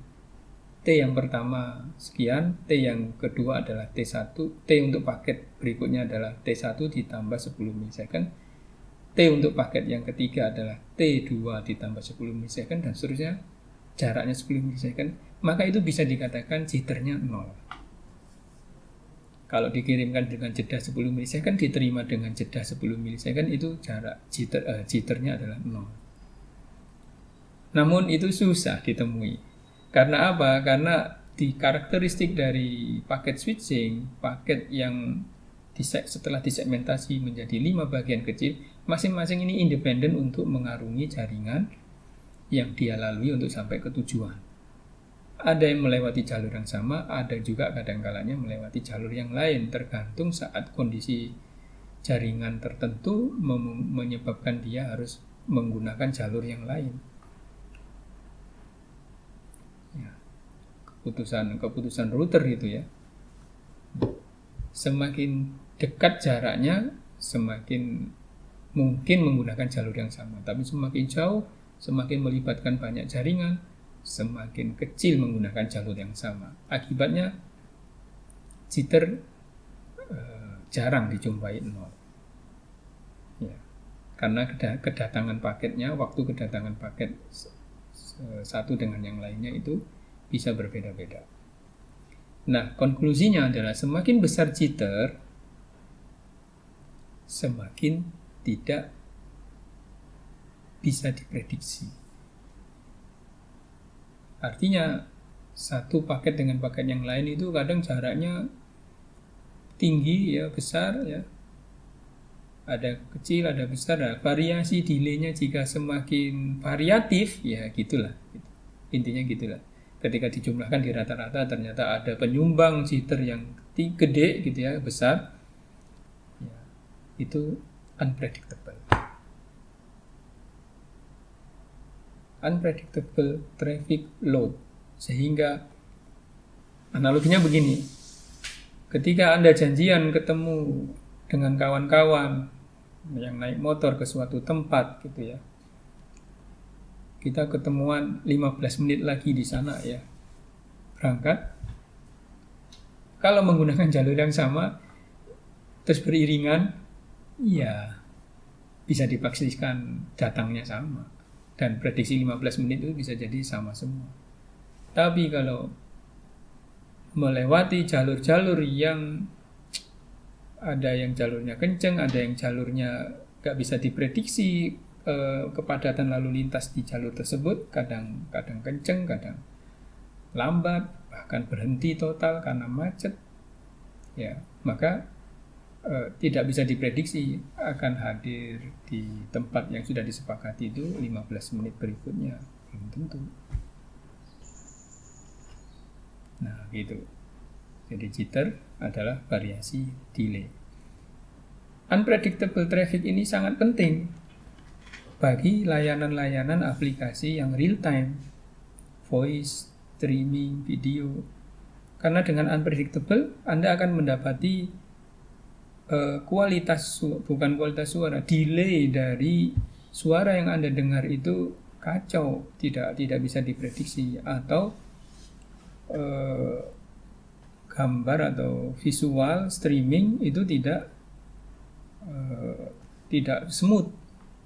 T yang pertama sekian, T yang kedua adalah T1, T untuk paket berikutnya adalah T1 ditambah 10 milisecond, T untuk paket yang ketiga adalah T2 ditambah 10 milisecond dan seterusnya, jaraknya 10 milisecond, maka itu bisa dikatakan jitternya 0. Kalau dikirimkan dengan jeda 10 milisecond, diterima dengan jeda 10 milisecond, itu jarak jitternya adalah 0. Namun itu susah ditemui. Karena apa? Karena di karakteristik dari paket switching, paket yang setelah disegmentasi menjadi 5 bagian kecil, masing-masing ini independen untuk mengarungi jaringan yang dia lalui untuk sampai ke tujuan. Ada yang melewati jalur yang sama, ada juga kadang-kalanya melewati jalur yang lain, tergantung saat kondisi jaringan tertentu menyebabkan dia harus menggunakan jalur yang lain. Ya, keputusan router itu ya. Semakin dekat jaraknya, semakin mungkin menggunakan jalur yang sama. Tapi semakin jauh, semakin melibatkan banyak jaringan, semakin kecil menggunakan jalur yang sama. Akibatnya jitter jarang dijumpai 0. Ya. Karena kedatangan paketnya, waktu kedatangan paket satu dengan yang lainnya itu bisa berbeda-beda. Nah, konklusinya adalah semakin besar jitter, semakin tidak bisa diprediksi. Artinya satu paket dengan paket yang lain itu kadang jaraknya tinggi ya, besar ya. Ada kecil, ada besar. Nah, variasi delay-nya jika semakin variatif ya gitulah. Intinya gitulah. Ketika dijumlahkan di rata-rata ternyata ada penyumbang jitter yang gede gitu ya, besar. Ya, itu unpredictable. Unpredictable traffic load. Sehingga analoginya begini, ketika Anda janjian ketemu dengan kawan-kawan yang naik motor ke suatu tempat gitu ya, kita ketemuan 15 menit lagi di sana ya, berangkat. Kalau menggunakan jalur yang sama terus beriringan, ya bisa dipastikan datangnya sama. Dan prediksi 15 menit itu bisa jadi sama semua. Tapi kalau melewati jalur-jalur yang ada yang jalurnya kenceng, ada yang jalurnya gak bisa diprediksi kepadatan lalu lintas di jalur tersebut, kadang kenceng, kadang lambat, bahkan berhenti total karena macet, ya maka tidak bisa diprediksi akan hadir di tempat yang sudah disepakati itu 15 menit berikutnya, belum tentu. Nah gitu. Jadi jitter adalah variasi delay. Unpredictable traffic ini sangat penting bagi layanan-layanan aplikasi yang real time, voice, streaming, video. Karena dengan unpredictable Anda akan mendapati bukan kualitas suara, delay dari suara yang Anda dengar itu kacau, tidak bisa diprediksi, atau gambar atau visual streaming itu tidak smooth,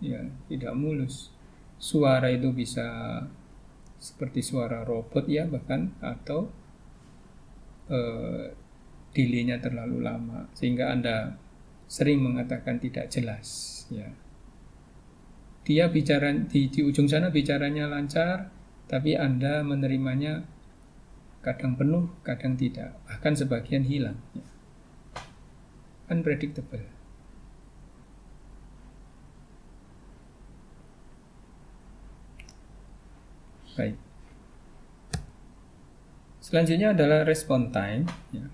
ya, tidak mulus. Suara itu bisa seperti suara robot ya bahkan, atau delay-nya terlalu lama sehingga Anda sering mengatakan tidak jelas ya. Dia bicara di ujung sana bicaranya lancar, tapi Anda menerimanya kadang penuh, kadang tidak, bahkan sebagian hilang ya. Unpredictable. Baik. Selanjutnya adalah response time ya.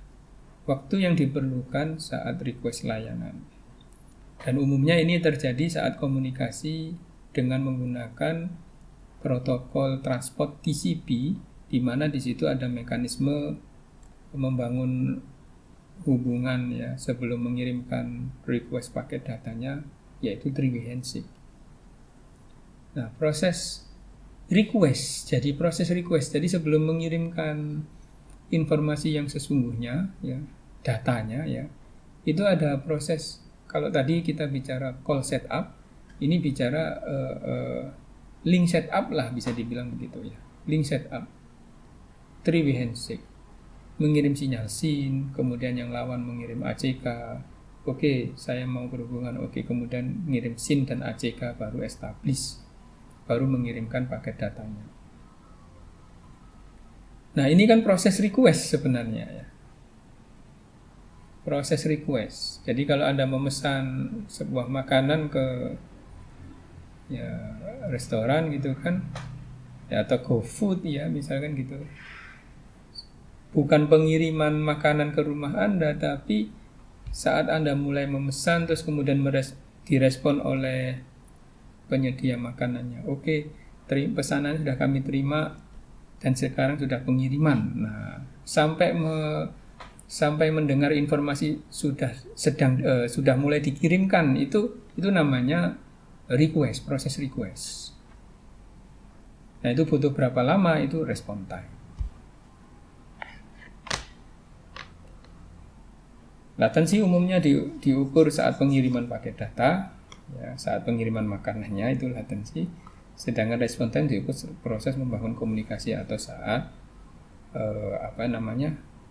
Waktu yang diperlukan saat request layanan. Dan umumnya ini terjadi saat komunikasi dengan menggunakan protokol transport TCP, di mana di situ ada mekanisme membangun hubungan ya sebelum mengirimkan request paket datanya yaitu three-way handshake. Nah, proses request. Jadi sebelum mengirimkan informasi yang sesungguhnya, ya, datanya, ya, itu ada proses. Kalau tadi kita bicara call setup, ini bicara link setup lah, bisa dibilang begitu, ya. Link setup, three-way handshake, mengirim sinyal SYN, kemudian yang lawan mengirim ACK. Oke, saya mau berhubungan. Oke, kemudian mengirim SYN dan ACK, baru establish, baru mengirimkan paket datanya. Nah, ini kan proses request sebenarnya, ya. Proses request. Jadi kalau Anda memesan sebuah makanan ke, ya, restoran gitu kan, ya, atau GoFood, ya, misalkan gitu. Bukan pengiriman makanan ke rumah Anda, tapi saat Anda mulai memesan terus kemudian direspon oleh penyedia makanannya. Oke, pesanan sudah kami terima dan sekarang sudah pengiriman. Nah, sampai mendengar informasi sudah mulai dikirimkan, itu namanya request, proses request. Nah, itu butuh berapa lama? Itu respon time. Latensi umumnya diukur saat pengiriman paket data, ya, saat pengiriman makanannya itu latensi. Sedangkan respon time diukur proses membangun komunikasi atau saat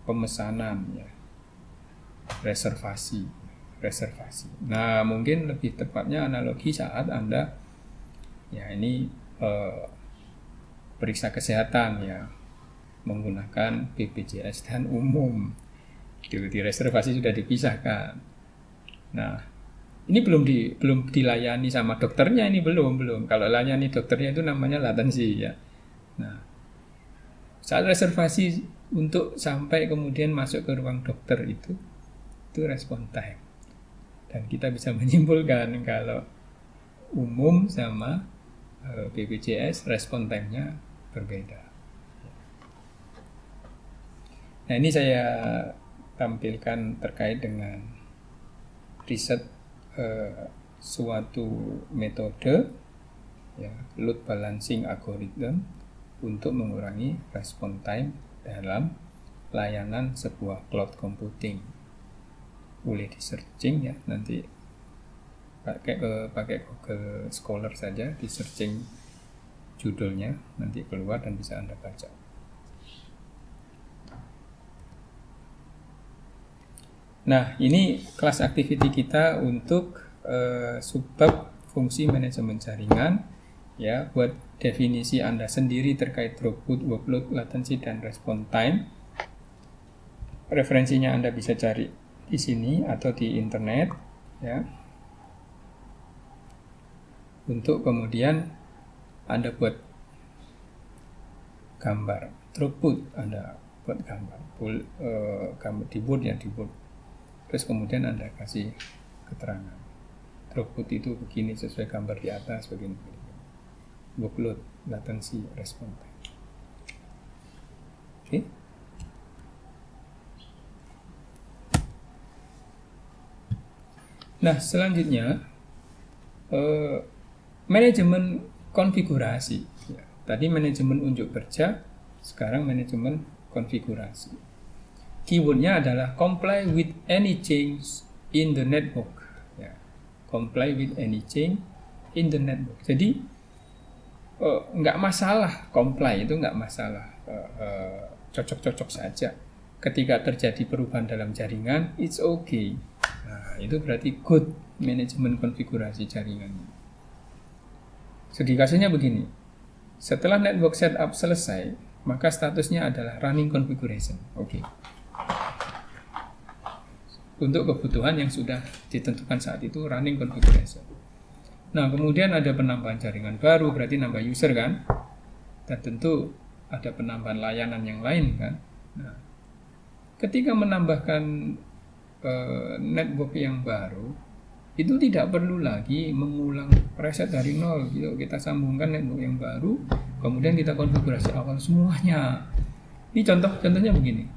pemesanan, ya, reservasi. Nah, mungkin lebih tepatnya analogi saat Anda, ya, ini periksa kesehatan, ya, menggunakan BPJS dan umum. Di reservasi sudah dipisahkan. Nah, ini belum dilayani sama dokternya, ini belum. Kalau layani dokternya itu namanya latensi, ya. Nah, saat reservasi untuk sampai kemudian masuk ke ruang dokter itu respon time. Dan kita bisa menyimpulkan kalau umum sama BPJS respon time-nya berbeda. Nah, ini saya tampilkan terkait dengan riset suatu metode, ya, load balancing algorithm untuk mengurangi respon time dalam layanan sebuah cloud computing. Boleh di searching, ya, nanti pakai Google Scholar saja, di searching judulnya, nanti keluar dan bisa Anda baca. Nah, ini kelas activity kita untuk subbab fungsi manajemen jaringan, ya. Buat definisi Anda sendiri terkait throughput, workload, latency, dan respon time. Referensinya Anda bisa cari di sini atau di internet, ya. Untuk kemudian Anda buat gambar throughput, Anda buat gambar di board, ya, di board. Terus kemudian Anda kasih keterangan. Throughput itu begini sesuai gambar di atas, begini. Workload, latency, respon time. Oke. Nah, selanjutnya manajemen konfigurasi. Ya, tadi manajemen unjuk kerja, sekarang manajemen konfigurasi. Keywordnya adalah comply with any change in the network. Ya, comply with any change in the network. Jadi nggak masalah comply, itu nggak masalah, cocok-cocok saja. Ketika terjadi perubahan dalam jaringan, it's okay. Nah, itu berarti good manajemen konfigurasi jaringan. Studi kasusnya begini. Setelah network setup selesai, maka statusnya adalah running configuration. Oke. Untuk kebutuhan yang sudah ditentukan saat itu, running configuration. Nah, kemudian ada penambahan jaringan baru, berarti nambah user, kan? Dan tentu ada penambahan layanan yang lain, kan? Nah, ketika menambahkan network yang baru, itu tidak perlu lagi mengulang preset dari nol. Gitu. Kita sambungkan network yang baru, kemudian kita konfigurasi awal semuanya. Ini contohnya begini.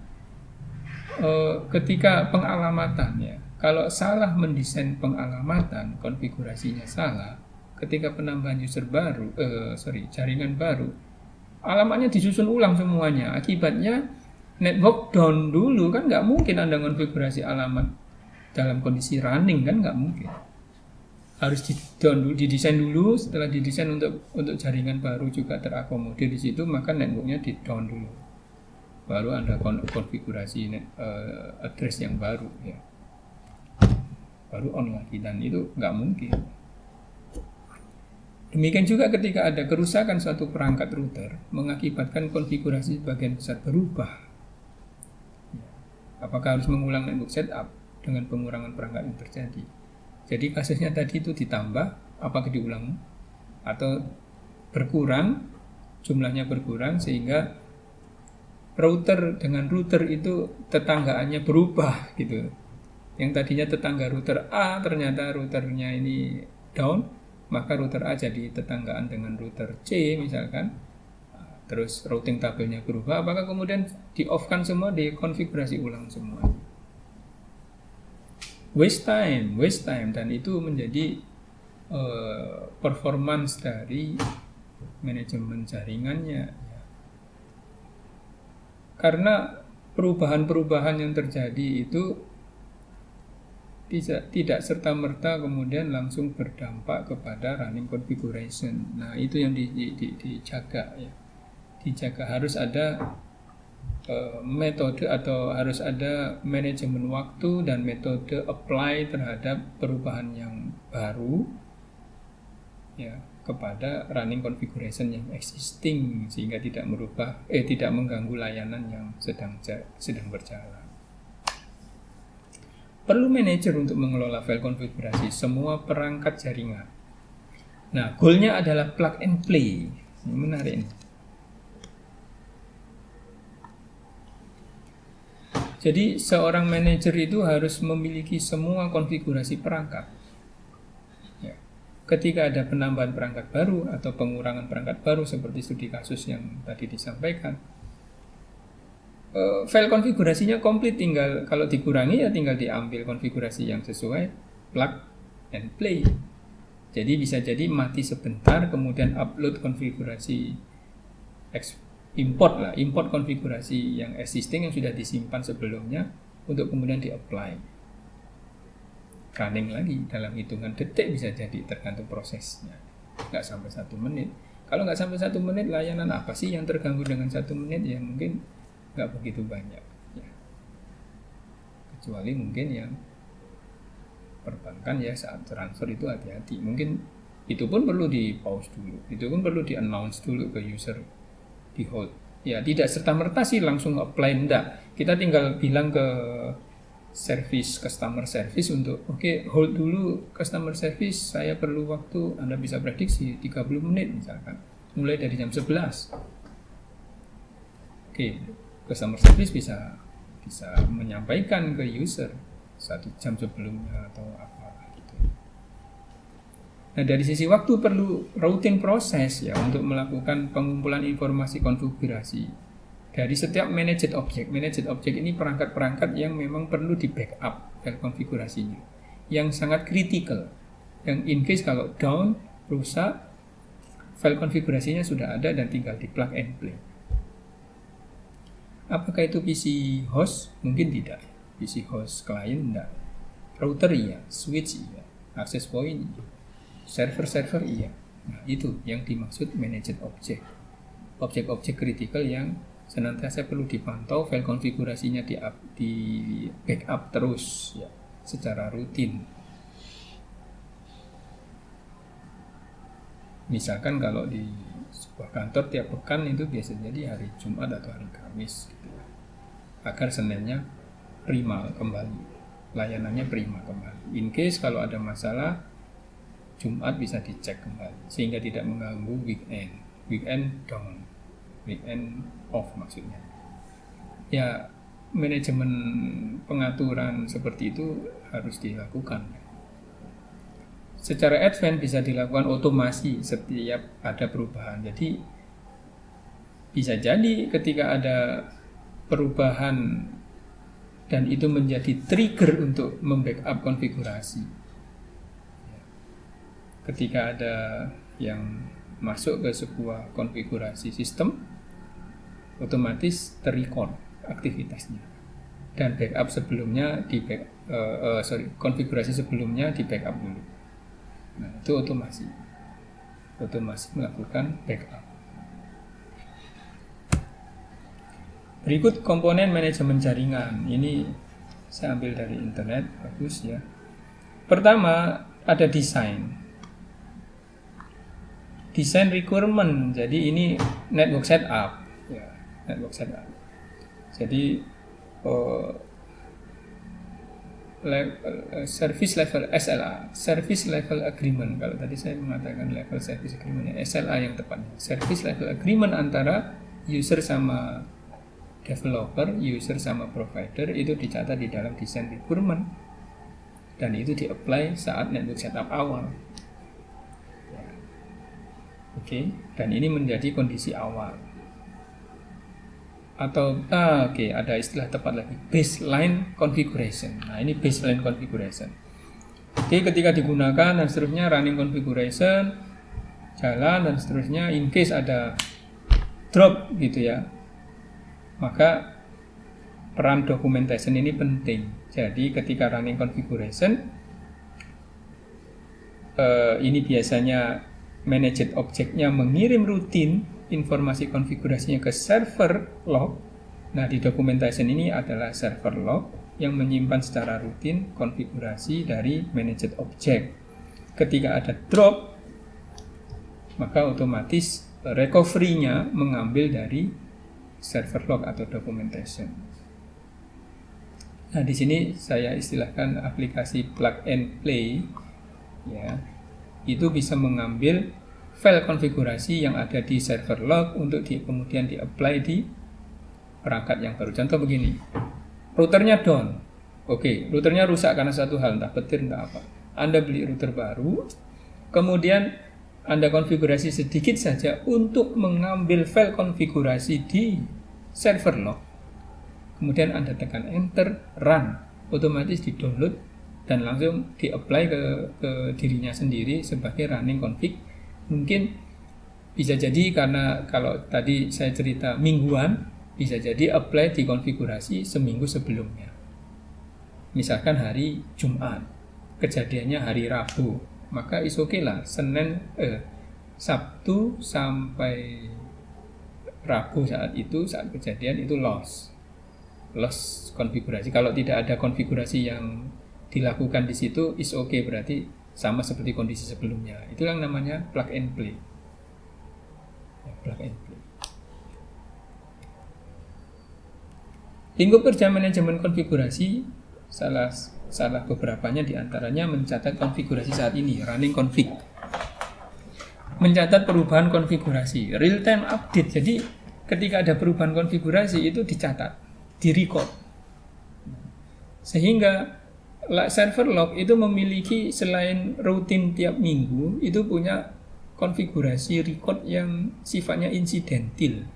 Ketika pengalamatan, ya, Kalau salah mendesain pengalamatan, konfigurasinya salah, ketika penambahan jaringan baru, alamatnya disusun ulang semuanya. Akibatnya network down dulu, kan nggak mungkin Anda konfigurasi alamat dalam kondisi running, kan nggak mungkin. Harus di down dulu, didesain dulu. Setelah didesain untuk jaringan baru juga terakomodir di situ, maka networknya di down dulu. Baru Anda konfigurasi address yang baru, ya. Baru on lagi, dan itu nggak mungkin. Demikian juga ketika ada kerusakan suatu perangkat router mengakibatkan konfigurasi bagian besar berubah. Apakah harus mengulang network setup dengan pengurangan perangkat yang terjadi? Jadi kasusnya tadi itu ditambah, apakah diulang atau berkurang, jumlahnya berkurang sehingga router dengan router itu tetanggaannya berubah gitu. Yang tadinya tetangga router A ternyata routernya ini down, maka router A jadi tetanggaan dengan router C misalkan. Terus routing tabelnya berubah, apakah kemudian di-off-kan semua, dikonfigurasi ulang semua. Waste time, dan itu menjadi performance dari manajemen jaringannya. Karena perubahan-perubahan yang terjadi itu tidak serta-merta kemudian langsung berdampak kepada running configuration. Nah, itu yang dijaga, ya. Dijaga, harus ada metode atau harus ada manajemen waktu dan metode apply terhadap perubahan yang baru, ya, kepada running configuration yang existing sehingga tidak mengganggu layanan yang sedang berjalan. Perlu manajer untuk mengelola file konfigurasi semua perangkat jaringan. Nah, goalnya adalah plug and play. Ini menarik ini. Jadi seorang manajer itu harus memiliki semua konfigurasi perangkat. Ya. Ketika ada penambahan perangkat baru atau pengurangan perangkat baru seperti studi kasus yang tadi disampaikan, file konfigurasinya komplit, tinggal kalau dikurangi ya tinggal diambil konfigurasi yang sesuai, plug and play. Jadi bisa jadi mati sebentar, kemudian upload konfigurasi import konfigurasi yang existing yang sudah disimpan sebelumnya untuk kemudian di-apply. Running lagi dalam hitungan detik bisa jadi, tergantung prosesnya. Nggak sampai 1 menit. Kalau nggak sampai 1 menit, layanan apa sih yang terganggu dengan 1 menit? Ya mungkin nggak begitu banyak. Ya. Kecuali mungkin yang perbankan, ya, saat transfer itu hati-hati. Mungkin itu pun perlu di-pause dulu. Itu pun perlu di-announce dulu ke user, di hold. Ya, tidak serta-merta sih langsung apply, enggak. Kita tinggal bilang ke customer service untuk hold dulu customer service, saya perlu waktu, Anda bisa prediksi 30 menit misalkan, mulai dari jam 11. Customer service bisa menyampaikan ke user 1 jam sebelumnya atau apa. Nah, dari sisi waktu perlu routing proses, ya, untuk melakukan pengumpulan informasi konfigurasi dari setiap managed object. Managed object ini perangkat-perangkat yang memang perlu di backup file konfigurasinya, yang sangat kritikal, yang in case kalau down, rusak, file konfigurasinya sudah ada dan tinggal di plug and play. Apakah itu PC host? Mungkin tidak. PC host client tidak. Router iya, switch iya, access point iya, server iya. Nah, itu yang dimaksud managed object. Objek-objek kritikal yang senantiasa perlu dipantau, file konfigurasinya di backup terus, ya, secara rutin. Misalkan kalau di sebuah kantor tiap pekan itu biasanya di hari Jumat atau hari Kamis gitu, agar Seninnya prima kembali, layanannya prima kembali. In case kalau ada masalah, Jumat bisa dicek kembali sehingga tidak mengganggu weekend down, weekend off maksudnya. Ya, manajemen pengaturan seperti itu harus dilakukan. Secara advance bisa dilakukan otomasi setiap ada perubahan. Jadi bisa jadi ketika ada perubahan dan itu menjadi trigger untuk membackup konfigurasi. Ketika ada yang masuk ke sebuah konfigurasi sistem, otomatis ter-record aktivitasnya dan backup sebelumnya konfigurasi sebelumnya di backup dulu. Nah, itu otomasi melakukan backup. Berikut komponen manajemen jaringan. Ini saya ambil dari internet, bagus ya. Pertama ada desain requirement. Jadi ini network setup ya, network setup. Jadi service level SLA, service level agreement. Kalau tadi saya mengatakan level service agreement, ya SLA yang tepatnya. Service level agreement antara user sama developer, user sama provider itu dicatat di dalam design requirement dan itu di-apply saat network setup awal. Oke, dan ini menjadi kondisi awal. Atau ada istilah tepat lagi, baseline configuration. Nah, ini baseline configuration. Oke, ketika digunakan dan seterusnya running configuration jalan dan seterusnya, in case ada drop gitu ya, maka peran documentation ini penting. Jadi ketika running configuration ini biasanya managed object-nya mengirim rutin informasi konfigurasinya ke server log. Nah, di documentation ini adalah server log yang menyimpan secara rutin konfigurasi dari managed object. Ketika ada drop, maka otomatis recovery-nya mengambil dari server log atau documentation. Nah, di sini saya istilahkan aplikasi plug and play ya. Itu bisa mengambil file konfigurasi yang ada di server log untuk kemudian di-apply di perangkat yang baru. Contoh begini, routernya down. Oke, routernya rusak karena satu hal, entah petir, entah apa. Anda beli router baru, kemudian Anda konfigurasi sedikit saja untuk mengambil file konfigurasi di server log. Kemudian Anda tekan enter, run, otomatis di-download dan langsung di-apply ke dirinya sendiri sebagai running config. Mungkin bisa jadi karena kalau tadi saya cerita mingguan, bisa jadi apply di konfigurasi seminggu sebelumnya. Misalkan hari Jumat, kejadiannya hari Rabu, maka is okay lah, Sabtu sampai Rabu saat kejadian itu loss konfigurasi. Kalau tidak ada konfigurasi yang dilakukan di situ, is okay, berarti sama seperti kondisi sebelumnya. Itulah yang namanya plug and play. Ya, plug and play. Lingkup kerja manajemen konfigurasi salah beberapanya diantaranya mencatat konfigurasi saat ini, running config, mencatat perubahan konfigurasi, real time update. Jadi ketika ada perubahan konfigurasi itu dicatat, di-record, sehingga server log itu memiliki selain rutin tiap minggu, itu punya konfigurasi record yang sifatnya insidentil.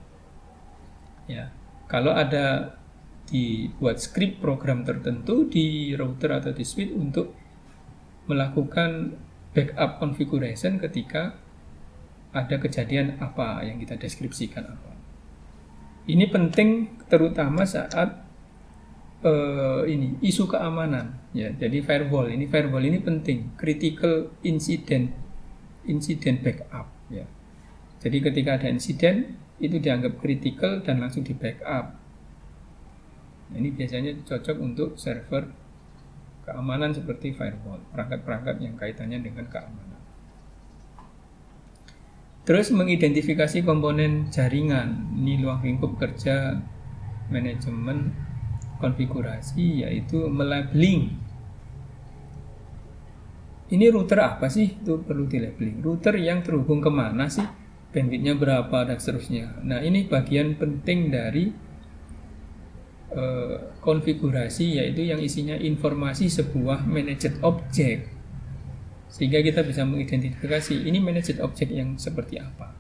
Ya, kalau ada dibuat script program tertentu di router atau di switch untuk melakukan backup configuration ketika ada kejadian apa yang kita deskripsikan apa. Ini penting terutama saat isu keamanan ya. Jadi firewall ini penting, critical incident backup ya. Jadi ketika ada insiden itu dianggap critical dan langsung di backup. Nah, ini biasanya cocok untuk server keamanan seperti firewall, perangkat-perangkat yang kaitannya dengan keamanan. Terus mengidentifikasi komponen jaringan, ini ruang lingkup kerja manajemen konfigurasi, yaitu melabeling. Ini router apa sih? Itu perlu di-labeling. Router yang terhubung kemana sih? Bandwidth-nya berapa dan seterusnya. Nah, ini bagian penting dari konfigurasi, yaitu yang isinya informasi sebuah managed object, sehingga kita bisa mengidentifikasi ini managed object yang seperti apa,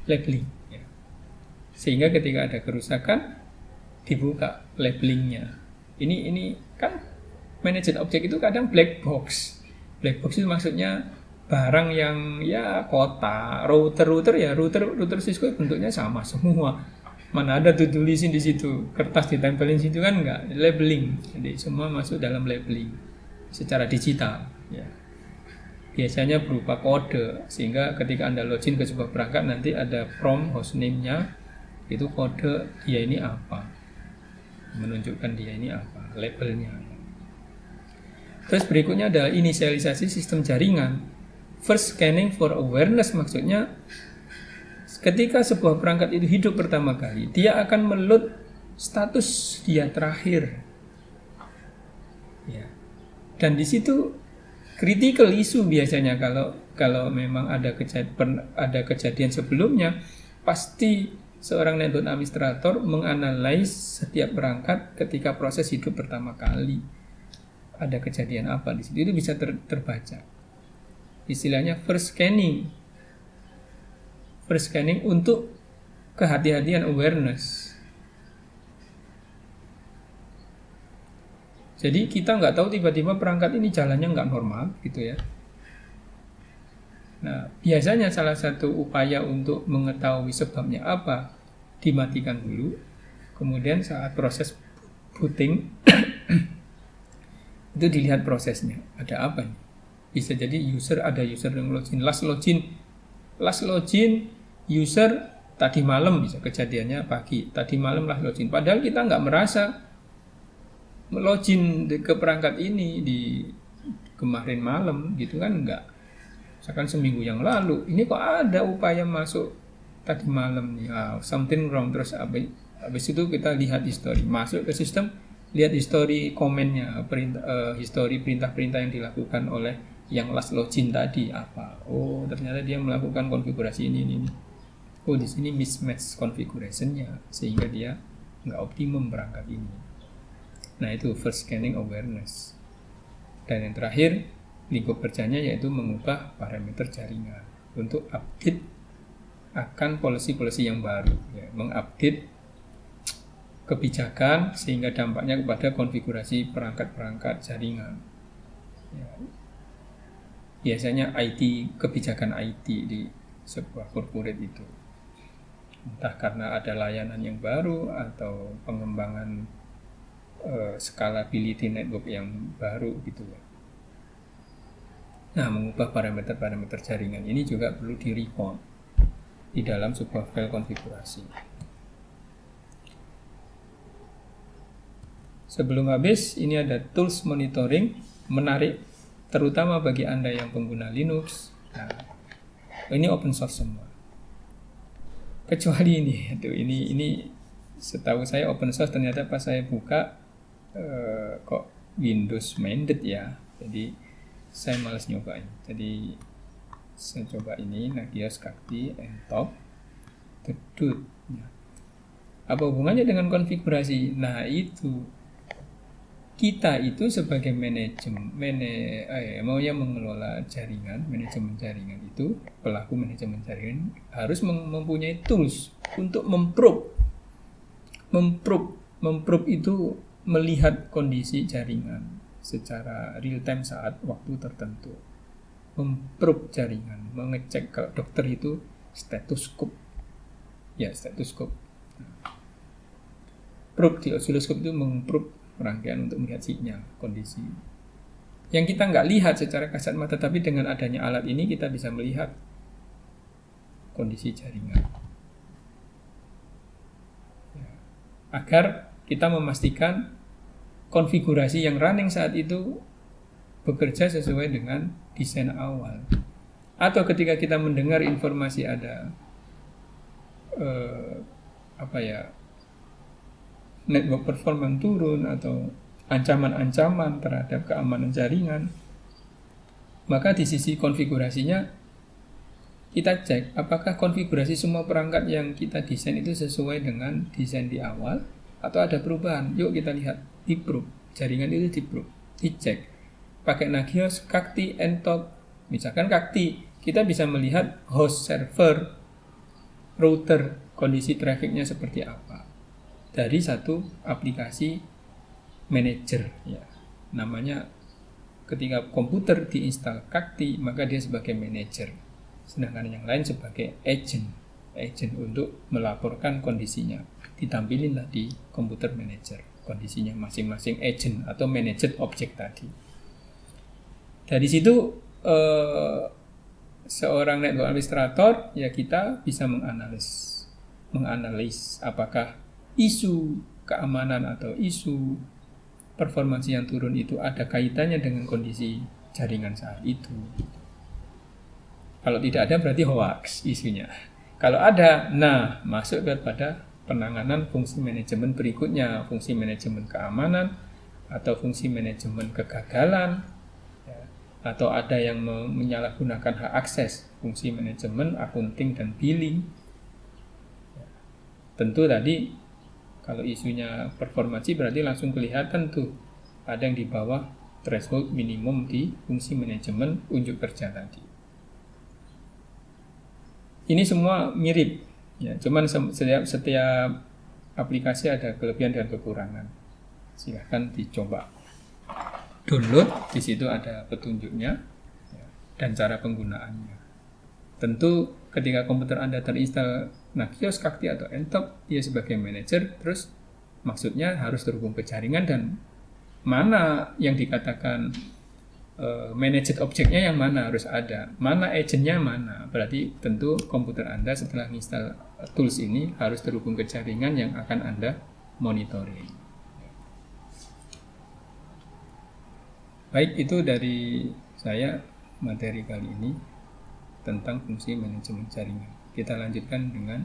labeling ya. Sehingga ketika ada kerusakan dibuka labelingnya. Ini kan managed object itu kadang black box. Black box itu maksudnya barang yang ya kota, router ya router Cisco bentuknya sama semua. Mana ada tuh tulisin di situ, kertas ditempelin situ kan enggak, labeling. Jadi semua masuk dalam labeling secara digital ya. Biasanya berupa kode, sehingga ketika Anda login ke sebuah perangkat nanti ada prompt hostname-nya, itu kode dia ini apa, menunjukkan dia ini apa, labelnya. Terus berikutnya adalah inisialisasi sistem jaringan. First scanning for awareness, maksudnya ketika sebuah perangkat itu hidup pertama kali, dia akan meload status dia terakhir ya. Dan di situ critical issue biasanya kalau memang ada kejadian sebelumnya, pasti seorang network administrator menganalisis setiap perangkat ketika proses hidup pertama kali. Ada kejadian apa di situ, itu bisa terbaca. Istilahnya first scanning untuk kehati-hatian awareness. Jadi kita nggak tahu tiba-tiba perangkat ini jalannya nggak normal gitu ya. Nah, biasanya salah satu upaya untuk mengetahui sebabnya apa, dimatikan dulu. Kemudian saat proses booting itu dilihat prosesnya, ada apa nih? Bisa jadi ada user yang login, last login user tadi malam, bisa kejadiannya pagi, tadi malam last login. Padahal kita nggak merasa login ke perangkat ini di kemarin malam gitu kan, enggak. Misalkan seminggu yang lalu, ini kok ada upaya masuk tadi malam nih, something wrong. Terus habis itu kita lihat history, masuk ke sistem, lihat history komennya, history perintah-perintah yang dilakukan oleh yang last login tadi apa. Oh, ternyata dia melakukan konfigurasi ini. Oh, di sini mismatch configuration-nya sehingga dia nggak optimum perangkat ini. Nah, itu first scanning awareness. Dan yang terakhir, lingkup kerjanya yaitu mengubah parameter jaringan untuk update akan policy-policy yang baru ya, mengupdate kebijakan sehingga dampaknya kepada konfigurasi perangkat-perangkat jaringan ya. Biasanya kebijakan IT di sebuah corporate itu, entah karena ada layanan yang baru atau pengembangan scalability network yang baru gitu ya. Nah, mengubah parameter jaringan ini juga perlu di-record di dalam sebuah file konfigurasi. Sebelum habis, ini ada tools monitoring, menarik terutama bagi Anda yang pengguna Linux. Nah, ini open source semua. Kecuali ini setahu saya open source, ternyata pas saya buka kok Windows minded ya. Jadi saya malas nyobain. Jadi saya coba ini Nagios Kakti Entop Dedut. Apa hubungannya dengan konfigurasi? Nah, itu kita itu sebagai maunya mengelola jaringan, manajemen jaringan itu, pelaku manajemen jaringan harus mempunyai tools untuk memprobe itu melihat kondisi jaringan secara real time saat waktu tertentu. Memprobe jaringan, mengecek, kalau dokter itu stetoskop. Ya, stetoskop. Probe di osiloskop itu memprobe rangkaian untuk melihat sinyal, kondisi. Yang kita nggak lihat secara kasat mata, tapi dengan adanya alat ini kita bisa melihat kondisi jaringan. Ya. Agar kita memastikan konfigurasi yang running saat itu bekerja sesuai dengan desain awal. Atau ketika kita mendengar informasi ada network performance turun atau ancaman-ancaman terhadap keamanan jaringan, maka di sisi konfigurasinya kita cek apakah konfigurasi semua perangkat yang kita desain itu sesuai dengan desain di awal atau ada perubahan. Yuk kita lihat, di-probe, jaringan itu di-probe, dicek pakai Nagios Kakti Entop. Misalkan Kakti, kita bisa melihat host server, router, kondisi trafficnya seperti apa dari satu aplikasi manager ya. Namanya ketika komputer diinstal Kakti maka dia sebagai manager, sedangkan yang lain sebagai agent untuk melaporkan kondisinya. Ditampilinlah di komputer manager kondisinya masing-masing agent atau managed object tadi. Dari situ seorang network administrator ya kita bisa menganalis apakah isu keamanan atau isu performansi yang turun itu ada kaitannya dengan kondisi jaringan saat itu. Kalau tidak ada berarti hoax isunya. Kalau ada, nah masuk kepada penanganan fungsi manajemen berikutnya, fungsi manajemen keamanan atau fungsi manajemen kegagalan, ya, atau ada yang menyalahgunakan hak akses, fungsi manajemen akunting dan billing. Ya. Tentu tadi kalau isunya performansi berarti langsung kelihatan tuh ada yang di bawah threshold minimum di fungsi manajemen unjuk kerja tadi. Ini semua mirip, ya, cuman setiap aplikasi ada kelebihan dan kekurangan. Silahkan dicoba download, di situ ada petunjuknya ya, dan cara penggunaannya. Tentu ketika komputer Anda terinstall Nagios, Kakti atau Entop, dia sebagai manajer, terus maksudnya harus terhubung ke jaringan dan mana yang dikatakan managed objeknya yang mana harus ada, mana agentnya mana. Berarti tentu komputer Anda setelah install tools ini harus terhubung ke jaringan yang akan Anda monitoring. Baik, itu dari saya materi kali ini tentang fungsi manajemen jaringan. Kita lanjutkan dengan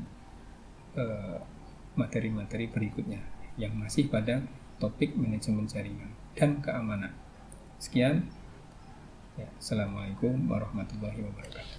materi-materi berikutnya yang masih pada topik manajemen jaringan dan keamanan. Sekian. Ya, Assalamualaikum warahmatullahi wabarakatuh.